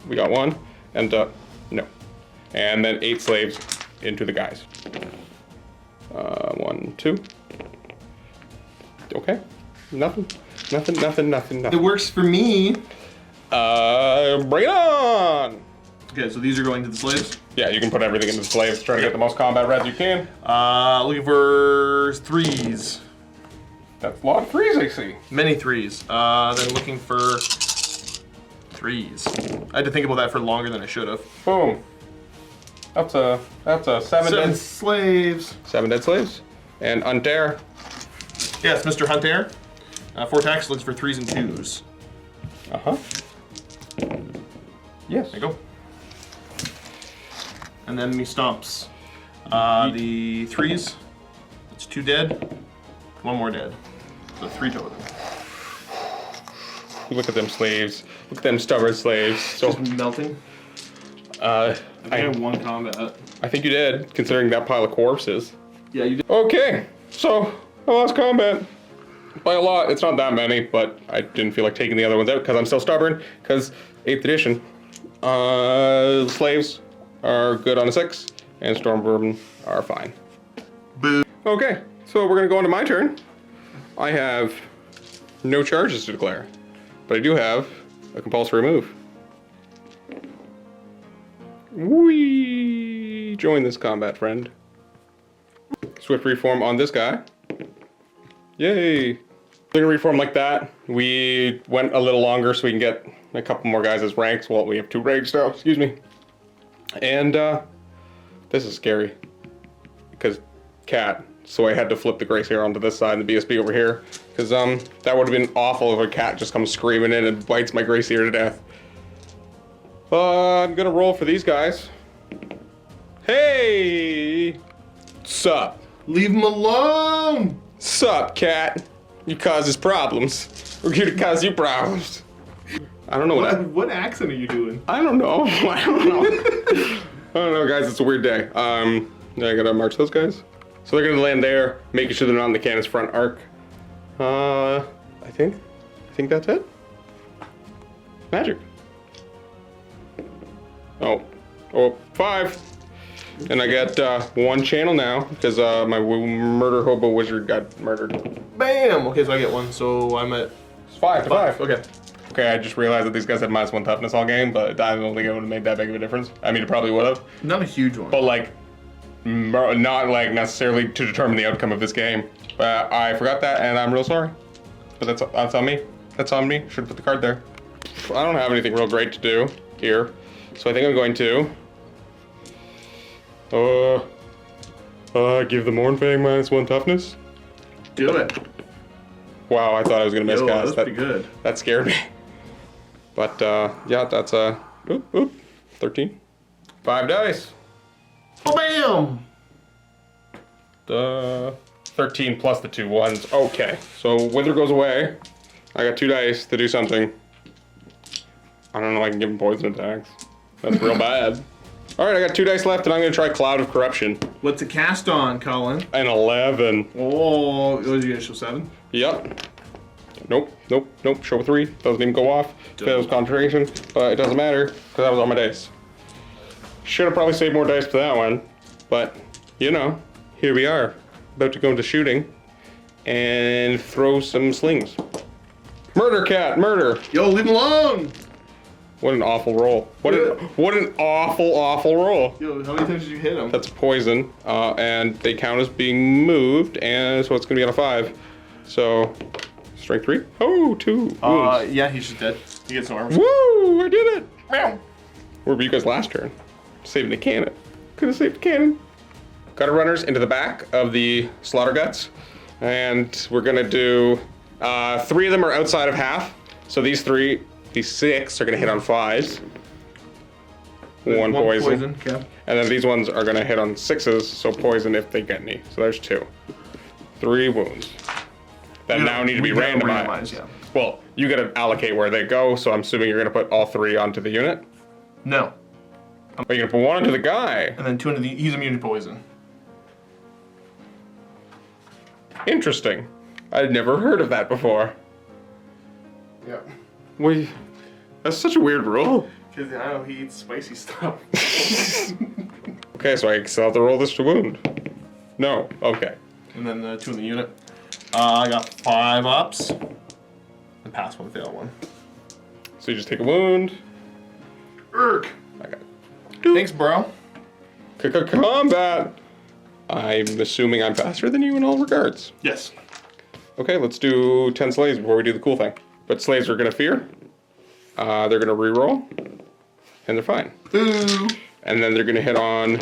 We got 1, and no. And then 8 slaves into the guys. 1, 2. Okay. Nothing. It works for me. Bring it on! Okay, so these are going to the slaves. Yeah, you can put everything into the slaves. Try to get the most combat reds you can. Looking for 3s. That's a lot of 3s, I see. Many 3s. Then looking for 3s. I had to think about that for longer than I should have. Boom. That's a 7 7 dead slaves. 7 dead slaves. And Unter. Yes, Mr. Hunter. 4 attacks, looks for 3s and 2s. Uh-huh. Yes. There you go. And then me stomps. The 3s. That's 2 dead. 1 more dead. So 3 total. Look at them slaves. Look at them stubborn slaves. So, Just melting. I I had one combat. I think you did, considering that pile of corpses. Yeah, you did. Okay, so I lost combat by a lot. It's not that many, but I didn't feel like taking the other ones out because I'm still stubborn. Because 8th edition, slaves are good on a 6, and stormvermin are fine. Boo. Okay, so we're gonna go on to my turn. I have no charges to declare, but I do have a compulsory move. Whee! Join this combat, friend. Swift reform on this guy. Yay! We're gonna reform like that. We went a little longer so we can get a couple more guys as ranks. Well, we have 2 ranks now, excuse me. And this is scary because cat. So I had to flip the Grace here onto this side and the BSB over here because that would have been awful if a cat just comes screaming in and bites my Grace here to death. I'm gonna roll for these guys. Hey! Sup? Leave him alone! Sup, cat? You causes problems. We're here to cause you problems. I don't know What accent are you doing? I don't know. I don't know. I don't know, guys. It's a weird day. I gotta march those guys. So they're gonna land there, making sure they're not in the cannon's front arc. I think that's it. Magic. Oh, 5. And I get 1 channel now because my murder hobo wizard got murdered. Bam! Okay, so I get 1, so I'm at... It's 5 to 5. Okay. Okay, I just realized that these guys had -1 toughness all game, but I don't think it would have made that big of a difference. I mean, it probably would have. Not a huge one. But like, not like necessarily to determine the outcome of this game. But I forgot that, and I'm real sorry. But that's on me. That's on me. Should have put the card there. I don't have anything real great to do here, so I think I'm going to give the Morn Fang -1 toughness. Do it. Wow, I thought I was gonna miss Yo, cast. that's pretty good. That scared me. But yeah, that's 13. 5 dice. Oh, bam! 13 plus the 2 1s. Okay, so Wither goes away. I got 2 dice to do something. I don't know if I can give him poison attacks. That's real bad. Alright, I got 2 dice left and I'm gonna try Cloud of Corruption. What's it cast on, Cullen? An 11. Oh, what was you gonna show 7? Yep. Nope. Show 3. Doesn't even go off. Fails concentration, but it doesn't matter because that was on my dice. Should have probably saved more dice for that one, but you know, here we are, about to go into shooting and throw some slings. Murder cat, murder! Yo, leave him alone! What an awful roll. What an awful roll. Yo, how many times did you hit him? That's poison, and they count as being moved, and so it's gonna be on a 5. So, strength 3? Oh, 2 wounds. Yeah, he's just dead. He gets no armor. Woo! I did it! Meow. Where were you guys last turn? Saving the cannon. Could have saved the cannon. Gutter runners into the back of the slaughter guts, and we're gonna do 3 of them are outside of half. So these 6 are gonna hit on 5s. One poison. Okay. And then these ones are gonna hit on 6s, so poison if they get any. So there's 2. 3 wounds. That now need to be randomized. Yeah. Well, you gotta allocate where they go, so I'm assuming you're gonna put all 3 onto the unit. No. But you're gonna put 1 onto the guy. And then 2 into the... He's immune to poison. Interesting. I'd never heard of that before. Yeah. That's such a weird rule. Because I know he eats spicy stuff. Okay, so I still have to roll this to wound. No, okay. And then 2 in the unit. I got 5 ups. And pass 1, fail 1. So you just take a wound. Irk. I got Thanks, bro. combat. I'm assuming I'm faster than you in all regards. Yes. Okay, let's do 10 slaves before we do the cool thing. But slaves are gonna fear. They're gonna reroll. And they're fine. Boo. And then they're gonna hit on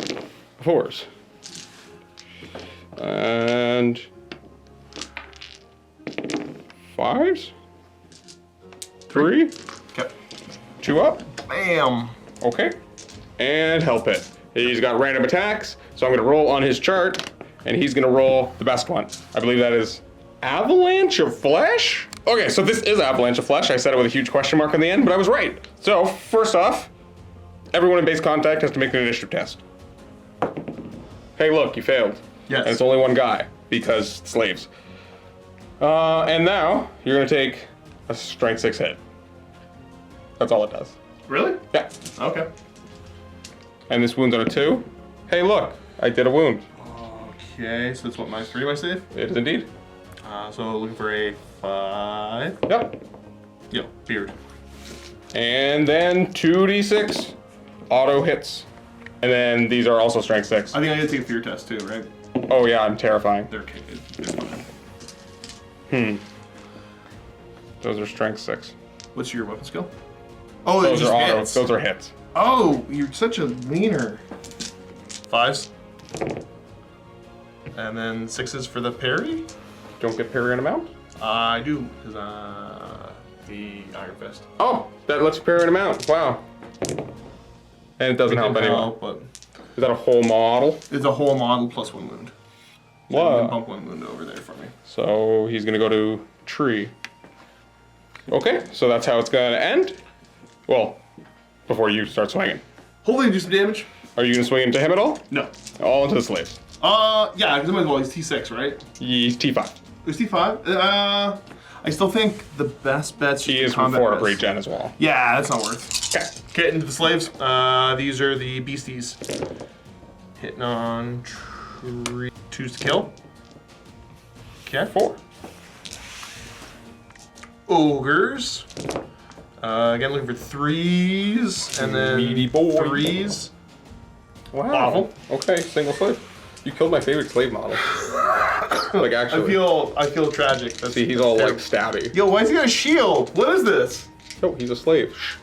4s. And 5s? 3? Okay. 2 up. Bam. Okay. And help it. He's got random attacks, so I'm gonna roll on his chart, and he's gonna roll the best one. I believe that is Avalanche of Flesh? Okay, so this is Avalanche of Flesh. I said it with a huge question mark on the end, but I was right. So, first off, everyone in base contact has to make an initiative test. Hey, look, you failed. Yes. And it's only one guy, because slaves. And now, you're going to take a strength 6 hit. That's all it does. Really? Yeah. Okay. And this wound's on a 2. Hey, look, I did a wound. Okay, so that's what, -3 my save? It is indeed. So looking for a 5. Yep. Yo, beard. And then 2d6 auto hits. And then these are also strength 6. I think I gotta take a fear test too, right? Oh yeah, I'm terrifying. They're okay. They're fine. Those are strength 6. What's your weapon skill? Oh, Those just are auto. hits. Those are hits. Oh, you're such a wiener. 5s. And then 6s for the parry? Don't get parry on a mount? I do, because the Iron Fist. Oh, that lets you parry on a mount. Wow. And it doesn't help anyone. But Is that a whole model? it's a whole model plus 1 wound. So you Wow. can bump 1 wound over there for me. So he's gonna go to tree. Okay, so that's how it's gonna end. Well, before you start swinging. Hopefully do some damage. Are you gonna swing into him at all? No. All into the slaves. Yeah, because I might as well. He's T6, right? He's T5. Who's T5? I still think the best bet's He just is from combat 4 best. regen as well. Yeah, that's not worth. Okay. Okay, into the slaves. These are the beasties. Hitting on tree. 2s to kill. Okay. 4. Ogres. Again, looking for 3s, and then Meaty boy. 3s. Wow. Awful. Okay, single slave. You killed my favorite slave model. Like actually. I feel tragic. That's, See, he's all like terrible. stabby. Yo, why is he got a shield? What is this? No, he's a slave. Shh.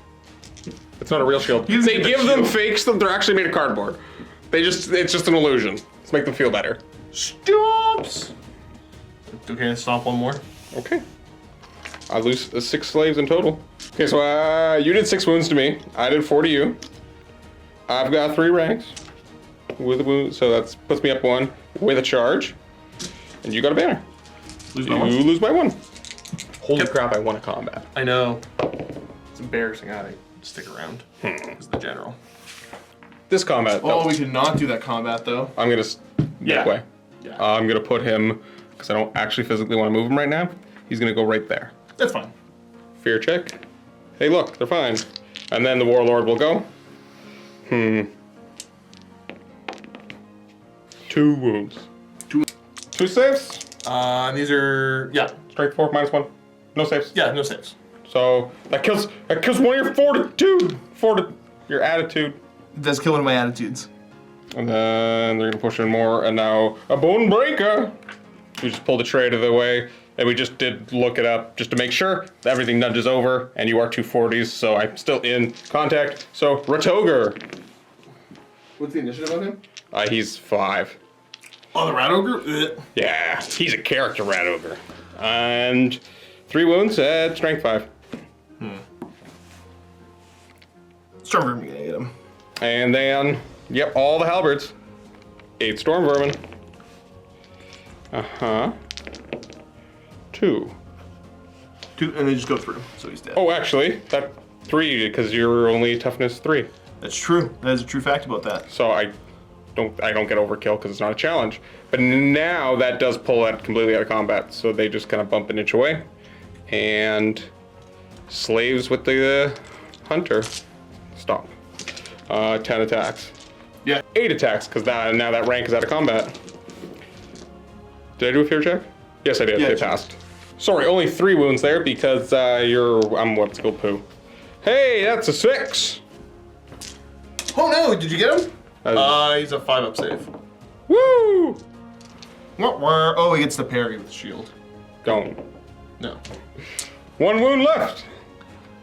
It's not a real shield. He doesn't They get a give them shield. fakes that they're actually made of cardboard. It's just an illusion. Let's make them feel better. Stomps. Okay, stomp one more. Okay. I lose 6 slaves in total. Okay, so you did 6 wounds to me. I did 4 to you. I've got 3 ranks with a wound, so that puts me up 1 with a charge. And you got a banner. Lose You my one. lose by 1. Holy Yep. crap, I won a combat. I know. It's embarrassing. I stick around as the general. This combat, Oh, though, we could not do that combat though. I'm gonna Yeah. make way. Yeah. I'm gonna put him, because I don't actually physically want to move him right now. He's gonna go right there. That's fine. Fear check. Hey, look, they're fine. And then the warlord will go. 2 wounds. 2 saves. These are Strength 4 -1. No saves. no saves. So that kills one of your fortitude. Your attitude. It does kill one of my attitudes. And then they're gonna push in more, and now a bone breaker. We just pulled the tray out of the way, and we just did look it up just to make sure that everything nudges over, and you are 240s, so I'm still in contact. So Ratoger, What's the initiative on him? he's 5. Oh, the rat ogre. Ugh. Yeah, he's a character rat ogre. And 3 wounds at strength 5. Storm vermin gonna get him. And then, yep, all the halberds. 8 storm vermin. 2. 2, and they just go through, so he's dead. Oh, actually, that 3 because you're only toughness 3. That's true. That is a true fact about that. So I don't get overkill because it's not a challenge. But now that does pull that completely out of combat, so they just kind of bump an inch away. And slaves with the hunter. Stop. 10 attacks. Yeah. 8 attacks because now that rank is out of combat. Did I do a fear check? Yes, I did. Yeah, They it's- passed. Sorry, only 3 wounds there because I'm what's called poo. Hey, that's a 6. Oh no! Did you get him? Uh, He's a 5-up save. Woo! Oh, he gets the parry with the shield. Don't. No. 1 wound left.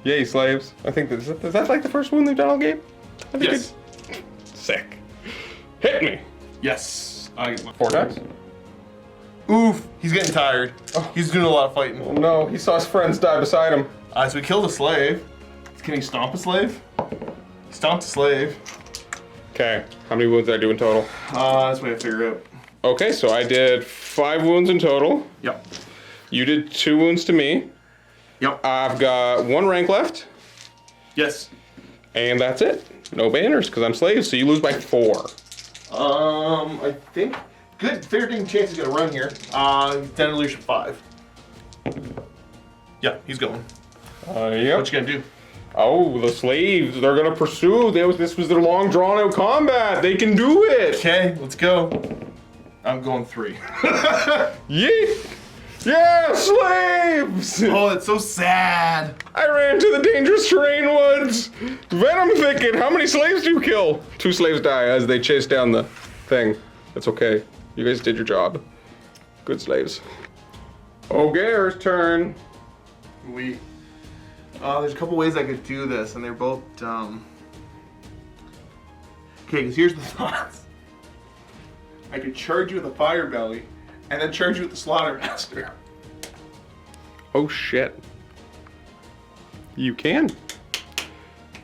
Yay, slaves. I think is that like the first wound they've done all game? I think Yes. Sick. Hit me. Yes. I get my 4 attacks. Oof. He's getting tired. He's doing a lot of fighting. Oh no, he saw his friends die beside him. So we killed a slave. Can he stomp a slave? Stomped a slave. Okay, how many wounds did I do in total? That's what I figure out. Okay, so I did 5 wounds in total. Yep. You did 2 wounds to me. Yep. I've got 1 rank left, Yes. and that's it. No banners, because I'm slaves, so you lose by 4. I think fair game chance he's gonna run here. He's 10 to leadership 5. Yeah, he's going. Yep. What you gonna do? Oh, the slaves, they're gonna pursue. This was their long drawn out combat. They can do it. Okay, let's go. I'm going 3. Yeet! Yeah, slaves! Oh, it's so sad. I ran to the dangerous terrain woods. Venom thicket. How many slaves do you kill? 2 slaves die as they chase down the thing. That's okay. You guys did your job. Good slaves. Ogre's turn. There's a couple ways I could do this, and they're both dumb. Okay, because here's the thoughts. I could charge you with a fire belly, and then charge you with the slaughtermaster. Oh shit. You can.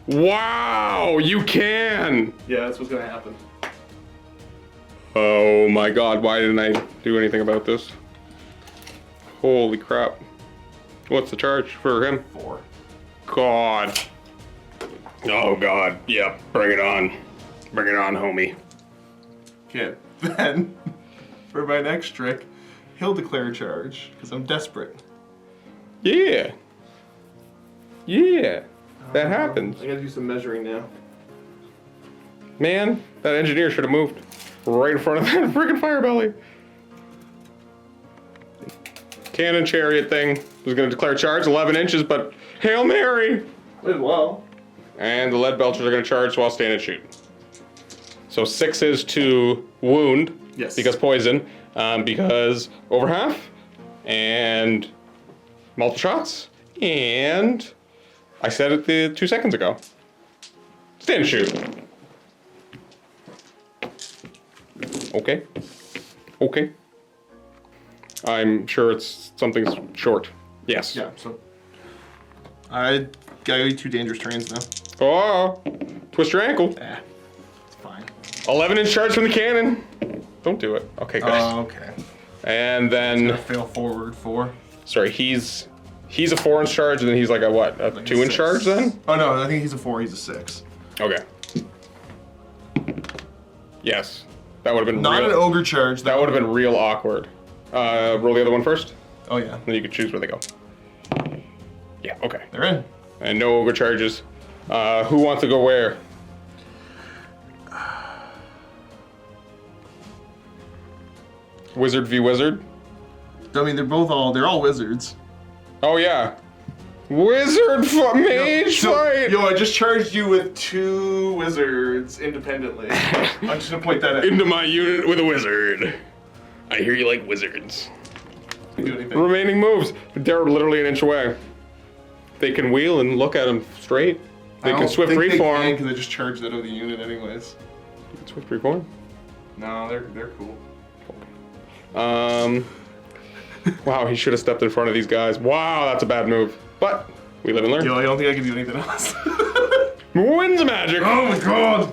Wow, you can. Yeah, that's what's gonna happen. Oh my god, why didn't I do anything about this? Holy crap. What's the charge for him? 4. God. Oh god, yep, bring it on. Bring it on, homie. Okay, then for my next trick, he'll declare a charge because I'm desperate. Yeah. Yeah. That happens. I gotta do some measuring now. Man, that engineer should have moved right in front of that freaking fire belly. Cannon chariot thing was going to declare charge 11 inches, but Hail Mary! Did well. And the lead belchers are going to charge while stand and shoot. So 6 is to wound. Yes. Because poison. Because over half. And multiple shots. And I said it 2 seconds ago. Stand and shoot. Okay. Okay. I'm sure it's something short. Yes. Yeah, so I got you 2 dangerous terrains now. Oh, twist your ankle. It's fine. 11-inch charge from the cannon. Don't do it. Okay, good. Okay. And then, Fail forward 4. sorry, he's a 4-inch charge, and then he's like a what? A Like 2-inch 6. charge then? Oh no, I think he's a 4. He's a 6. Okay. Yes, that would have been Not real. an ogre charge. That would have been real awkward. Roll the other one first. Oh yeah, Then you could choose where they go. Yeah. Okay. they're in. And no ogre charges. Who wants to go where? Wizard v wizard. I mean, they're all wizards. Oh yeah. Wizard mage fight. Yo, I just charged you with 2 wizards independently. I'm just gonna point that out. Into my unit with a wizard. I hear you like wizards. Do anything. Remaining moves. They're literally an inch away. They can wheel and look at them straight. They can swift reform. because I just charged that of the unit anyways. Swift reform. No, they're cool. Wow, he should have stepped in front of these guys. Wow, that's a bad move. But we live and learn. Yo, I don't think I can do anything else. Winds of magic. Oh my god!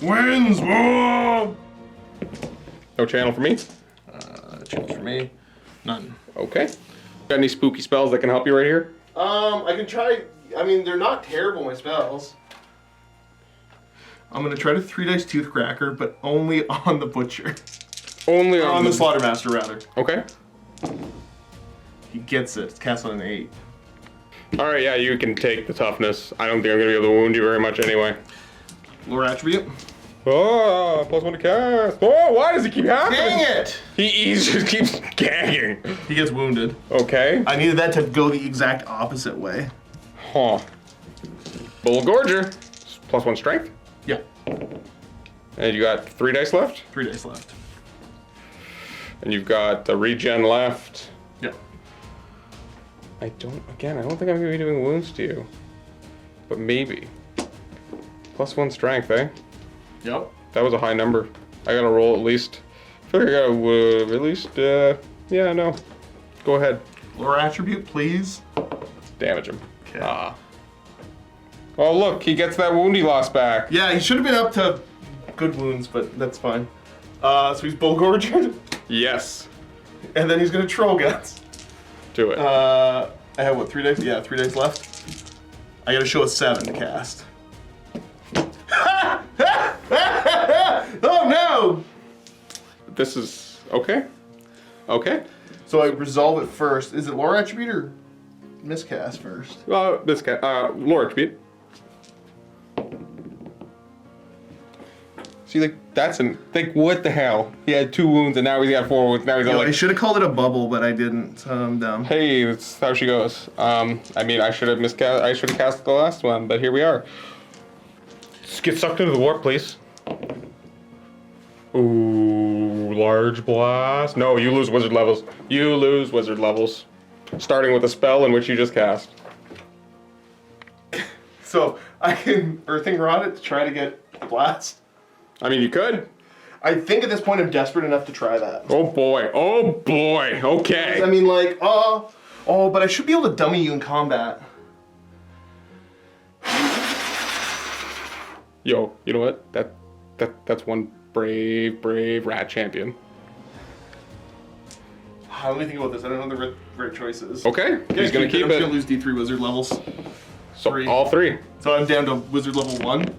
Wins! Whoa! No channel for me. Chance for me. None. Okay. Got any spooky spells that can help you right here? I can try. I mean, they're not terrible, my spells. I'm gonna try to 3-dice Toothcracker, but only on the butcher. Only On the Slaughtermaster, rather. Okay. He gets it. It's cast on an 8. All right, yeah, you can take the toughness. I don't think I'm gonna be able to wound you very much anyway. Lower attribute. Oh, +1 to cast. Oh, why does it keep happening? Dang it! He just keeps gagging. He gets wounded. Okay. I needed that to go the exact opposite way. Huh. Bull Gorger. +1 strength. Yeah. And you got 3 dice left. 3 dice left. And you've got the regen left. Yeah. I don't think I'm gonna be doing wounds to you. But maybe. +1 strength, eh? Yep. That was a high number. I gotta roll at least. I feel like I gotta at least, yeah, no. Go ahead. Lower attribute, please. Damage him. Okay. Ah. Oh, look, he gets that wound he lost back. Yeah, he should have been up to good wounds, but that's fine. So he's Bullgorgered, Yes. and then he's gonna Troll Guts. Do it. I have what, 3 days? Yeah, 3 days left. I gotta show a 7 to cast. Oh no! This is okay. Okay. So I resolve it first. Is it lore attribute or miscast first? This guy, lore attribute. See, like, like, what the hell? He had 2 wounds and now he's got 4 wounds. Now he's I like, should have called it a bubble, but I didn't, so I'm dumb. hey, that's how she goes. I mean, I should have cast the last one, but here we are. Just get sucked into the warp, please. Ooh, large blast. No, you lose wizard levels. You lose wizard levels. Starting with a spell in which you just cast. So I can Earthing Rod it to try to get a blast. I mean, you could. I think at this point I'm desperate enough to try that. Oh boy. Oh boy. Okay. I mean, like, oh, but I should be able to dummy you in combat. Yo, you know what? That's one brave rat champion. Let me think about this. I don't know the right choices. Okay. He's gonna keep I'm it. gonna lose D3 wizard levels. So 3. all 3. So I'm down to wizard level 1.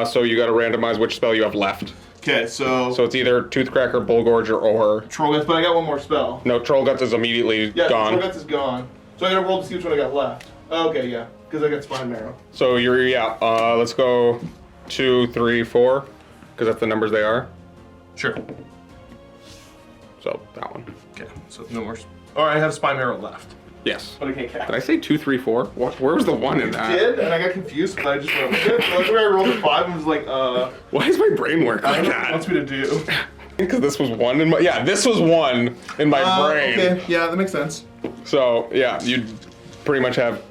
So you got to randomize which spell you have left. Okay, so So it's either Toothcracker, Bullgorger, or Troll Guts, but I got one more spell. no. Troll Guts is immediately Yeah, gone. Troll Guts is gone. So I gotta roll to see which one I got left. Oh, okay, yeah, because I got Spine Marrow. So you're let's go 2, 3, 4, because that's the numbers they are. Sure. So that one. Okay, so no more. Or I have Spine Marrow left, Yes. but I can't cast. Did I say 2, 3, 4? What? Where was the 1 in that? Did, and I got confused, but I just went with it. So that's where I rolled a 5 and was like, Why does my brain work I like don't know what it wants that? me to do. Because this was 1 in my this was 1 in my brain. Okay, yeah, that makes sense. So yeah, you pretty much have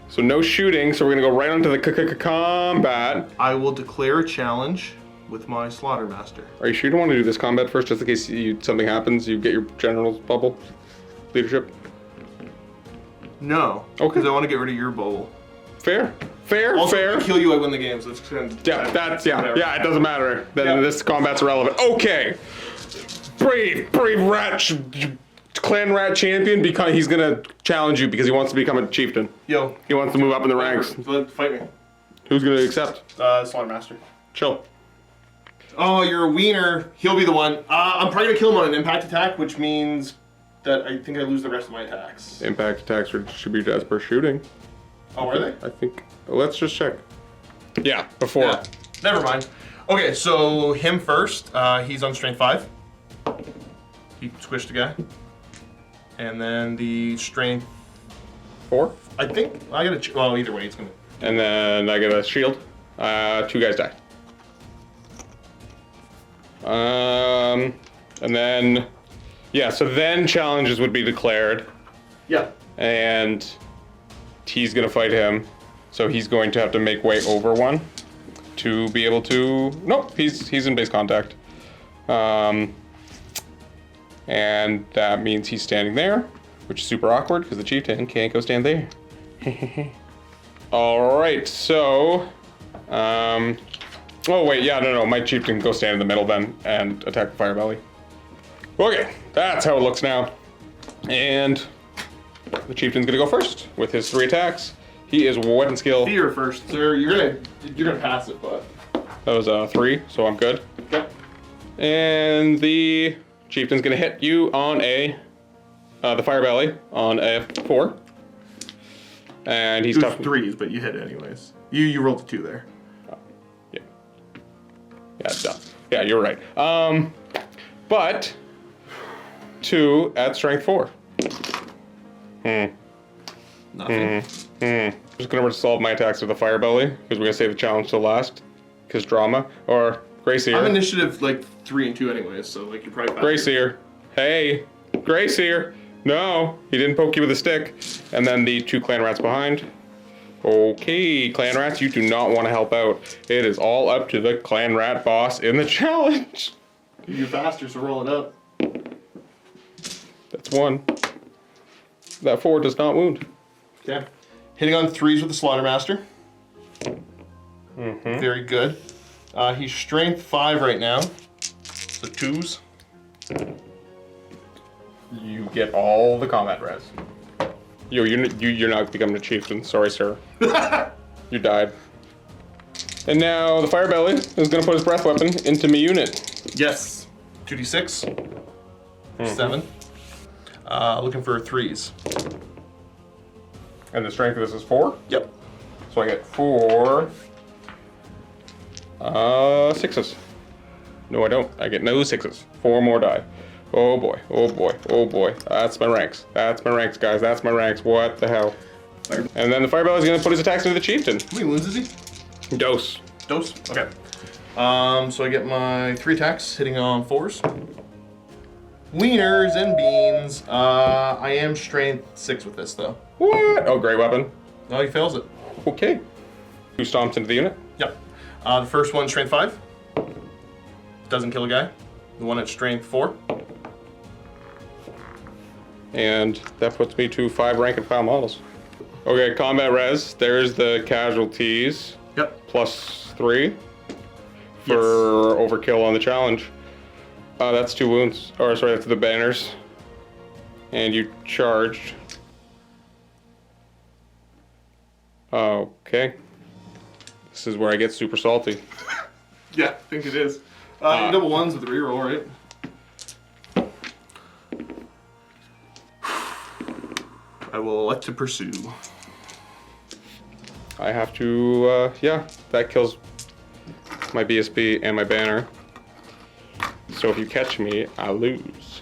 So no shooting. So we're gonna go right onto the combat. I will declare a challenge with my Slaughtermaster. Are you sure you don't want to do this combat first, just in case something happens? You get your general's bubble leadership. No, Okay. because I want to get rid of your bowl. Fair. Also, Fair. if I kill you, I win the game, so it's kind of... Yeah, whatever. it doesn't matter. Then Yeah. this combat's irrelevant. Okay. Brave rat, clan rat champion, because he's gonna challenge you because he wants to become a chieftain. Yo. He wants to move up in the ranks. Fight me. Who's gonna accept? Slaughtermaster. Chill. Oh, you're a wiener. He'll be the one. I'm probably gonna kill him on an impact attack, which means that I think I lose the rest of my attacks. Impact attacks should be as per shooting. Oh, are they? I think. Let's just check. Yeah, before. Yeah. Never mind. Okay, so him first. He's on strength 5. He squished the guy. And then the strength... 4. I think I gotta... Well, either way, it's gonna... And then I get a shield. 2 guys die. And then, so then challenges would be declared, Yeah. and he's gonna fight him. So he's going to have to make way over 1 to be able to. Nope, he's in base contact. And that means he's standing there, which is super awkward because the chieftain can't go stand there. All right, so, oh wait, no, my chieftain can go stand in the middle then and attack the fire belly. Okay, that's how it looks now. And the chieftain's gonna go first with his 3 attacks. He is weapon skill. Fear first, sir. You're gonna pass it, but... That was 3, so I'm good. Okay. And the chieftain's gonna hit you on the fire belly on a 4. And he's It tough. was 3s, but you hit it anyways. You rolled a 2 there. Yeah. Yeah, duh. Yeah, you're right. But 2 at strength 4. Nothing. I'm just gonna resolve my attacks with the fire belly because we're gonna save the challenge till last. Because drama or Gracie. I'm initiative like 3 and 2 anyways, so like you're probably faster. Grace here. Hey, Grace here. No, he didn't poke you with a stick. And then the 2 clan rats behind. Okay, clan rats, you do not want to help out. It is all up to the clan rat boss in the challenge. You're faster, so roll it up. That's 1. That 4 does not wound. Okay. Hitting on 3s with the Slaughtermaster. Very good. He's strength 5 right now. So 2s. You get all the combat res. You're not becoming a chieftain. Sorry, sir. You died. And now the fire belly is gonna put his breath weapon into my unit. Yes. 2d6. 7. Looking for 3s. And the strength of this is 4. Yep. So I get 4 6s. No, I don't. I get no 6s. 4 more die. Oh boy, oh boy, oh boy. That's my ranks. That's my ranks, guys. That's my ranks. What the hell? And then the firebell is gonna put his attacks into the chieftain. How many wounds is he? Dose. Dose? Okay. So I get my 3 attacks hitting on 4s. Wieners and beans. I am strength 6 with this though. What? Oh, great weapon. Oh, he fails it. Okay. 2 stomps into the unit. Yep. The first one, strength 5. Doesn't kill a guy. The one at strength 4. And that puts me to 5 rank and file models. Okay, combat res. There's the casualties. Yep. Plus 3 for overkill on the challenge. That's 2 wounds. Or sorry, that's the banners. And you charged. Okay. This is where I get super salty. Yeah, I think it is. Double ones with the reroll, right? I will elect to pursue. I have to, yeah, that kills my BSB and my banner. So if you catch me, I lose.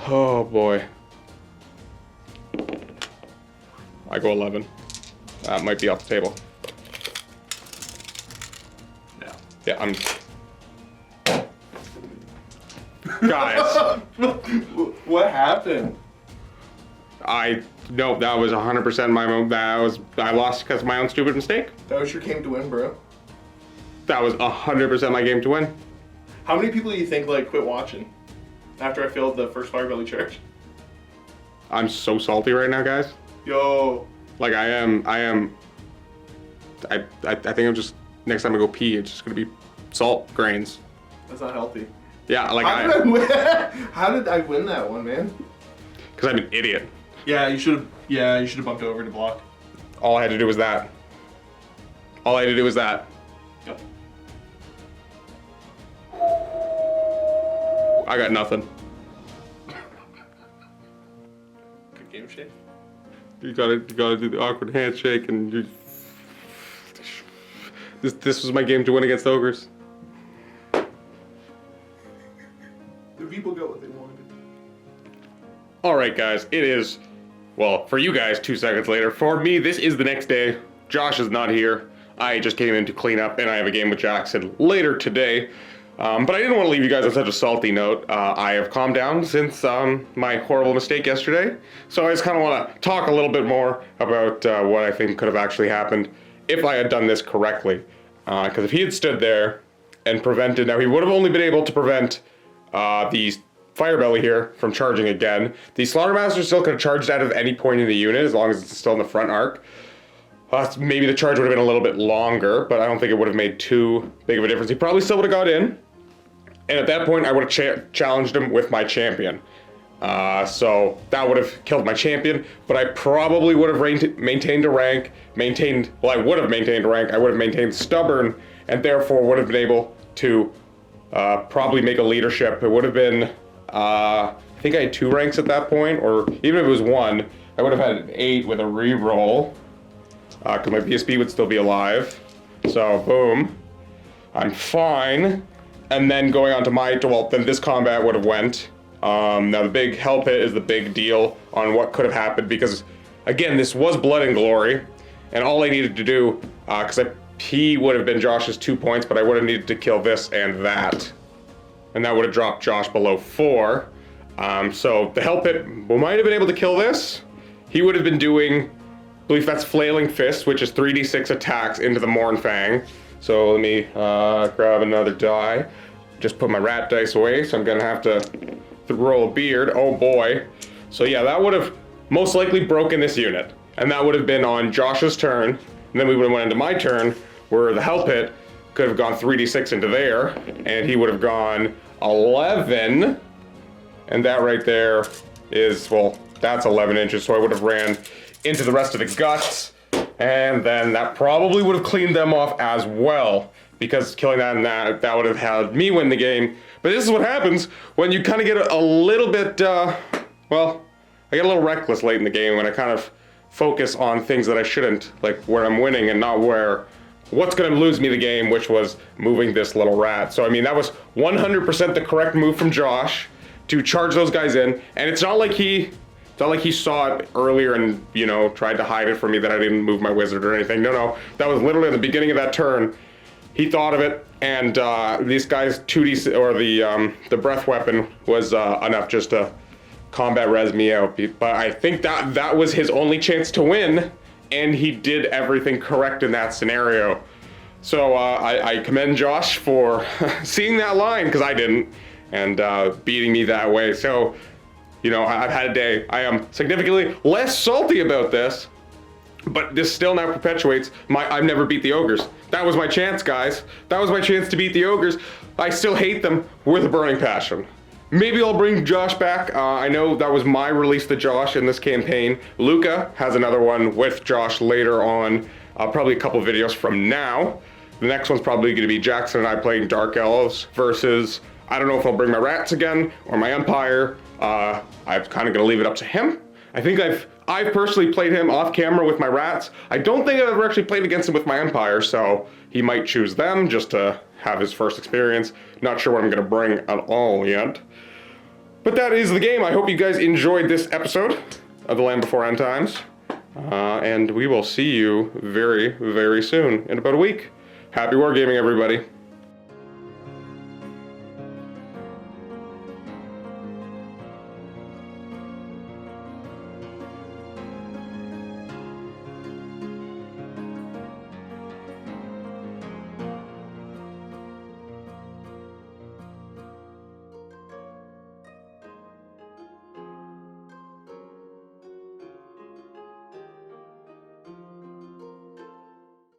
Oh boy. I go 11. That might be off the table. Yeah. Yeah, I'm... Guys. What happened? No, that was 100% my own, I lost because of my own stupid mistake. That was your game to win, bro. That was 100% my game to win. How many people do you think like quit watching after I failed the first fire belly charge? I'm so salty right now, guys. Yo. Like I think I'm just, next time I go pee, it's just gonna be salt grains. That's not healthy. Yeah, like How did I win that one, man? Because I'm an idiot. Yeah, you should have bumped over to block. All I had to do was that. All I had to do was that. Yep. I got nothing. Good game, Shane. You gotta do the awkward handshake, and you. This was my game to win against ogres. The people got what they wanted. All right, guys, it is. Well, for you guys, 2 seconds later. For me, this is the next day. Josh is not here. I just came in to clean up, and I have a game with Jackson later today. But I didn't want to leave you guys on such a salty note. I have calmed down since my horrible mistake yesterday. So I just kind of want to talk a little bit more about what I think could have actually happened if I had done this correctly. Because if he had stood there and prevented, now he would have only been able to prevent the Firebelly here from charging again. The Slaughtermaster still could have charged out of any point in the unit as long as it's still in the front arc. Maybe the charge would have been a little bit longer, but I don't think it would have made too big of a difference. He probably still would have got in. And at that point, I would have challenged him with my champion. So that would have killed my champion, but I probably would have maintained a rank, I would have maintained a rank, I would have maintained stubborn, and therefore would have been able to probably make a leadership. It would have been, I think I had 2 ranks at that point, or even if it was 1, I would have had an 8 with a reroll, because my BSB would still be alive. So, boom. I'm fine. And then going on to then this combat would have went. Now the big hell pit is the big deal on what could have happened, because again, this was blood and glory, and all I needed to do, because he would have been Josh's 2 points, but I would have needed to kill this and that, and that would have dropped Josh below 4. So the hell pit might have been able to kill this. He would have been doing, I believe that's flailing fist, which is 3d6 attacks into the Morn Fang. So let me grab another die. Just put my rat dice away, so I'm gonna have to roll a beard. Oh boy. So yeah, that would have most likely broken this unit. And that would have been on Josh's turn. And then we would have went into my turn, where the hell pit could have gone 3d6 into there, and he would have gone 11. And that right there is, well, that's 11 inches, so I would have ran into the rest of the guts, and then that probably would have cleaned them off as well, because killing that and that would have had me win the game. But this is what happens when you kind of get a little bit, well, I get a little reckless late in the game when I kind of focus on things that I shouldn't, like where I'm winning and not where what's going to lose me the game, which was moving this little rat. So I mean, that was 100% the correct move from Josh to charge those guys in, and it's not like he saw it earlier and, you know, tried to hide it from me that I didn't move my wizard or anything. No, that was literally at the beginning of that turn. He thought of it, and these guys 2D or the breath weapon was enough just to combat res me out. But I think that was his only chance to win, and he did everything correct in that scenario. So I commend Josh for seeing that line, because I didn't, and beating me that way. So, you know, I've had a day. I am significantly less salty about this, but this still now perpetuates I've never beat the ogres. That was my chance, guys. That was my chance to beat the ogres. I still hate them with a burning passion. Maybe I'll bring Josh back. I know that was my release to Josh in this campaign. Luca has another one with Josh later on, probably a couple videos from now. The next one's probably going to be Jackson and I playing Dark Elves versus, I don't know if I'll bring my rats again or my Empire. I'm kind of going to leave it up to him. I think I've personally played him off camera with my rats. I don't think I've ever actually played against him with my Empire, so he might choose them just to have his first experience. Not sure what I'm going to bring at all yet. But that is the game. I hope you guys enjoyed this episode of The Land Before End Times. And we will see you very, very soon, in about a week. Happy wargaming, everybody.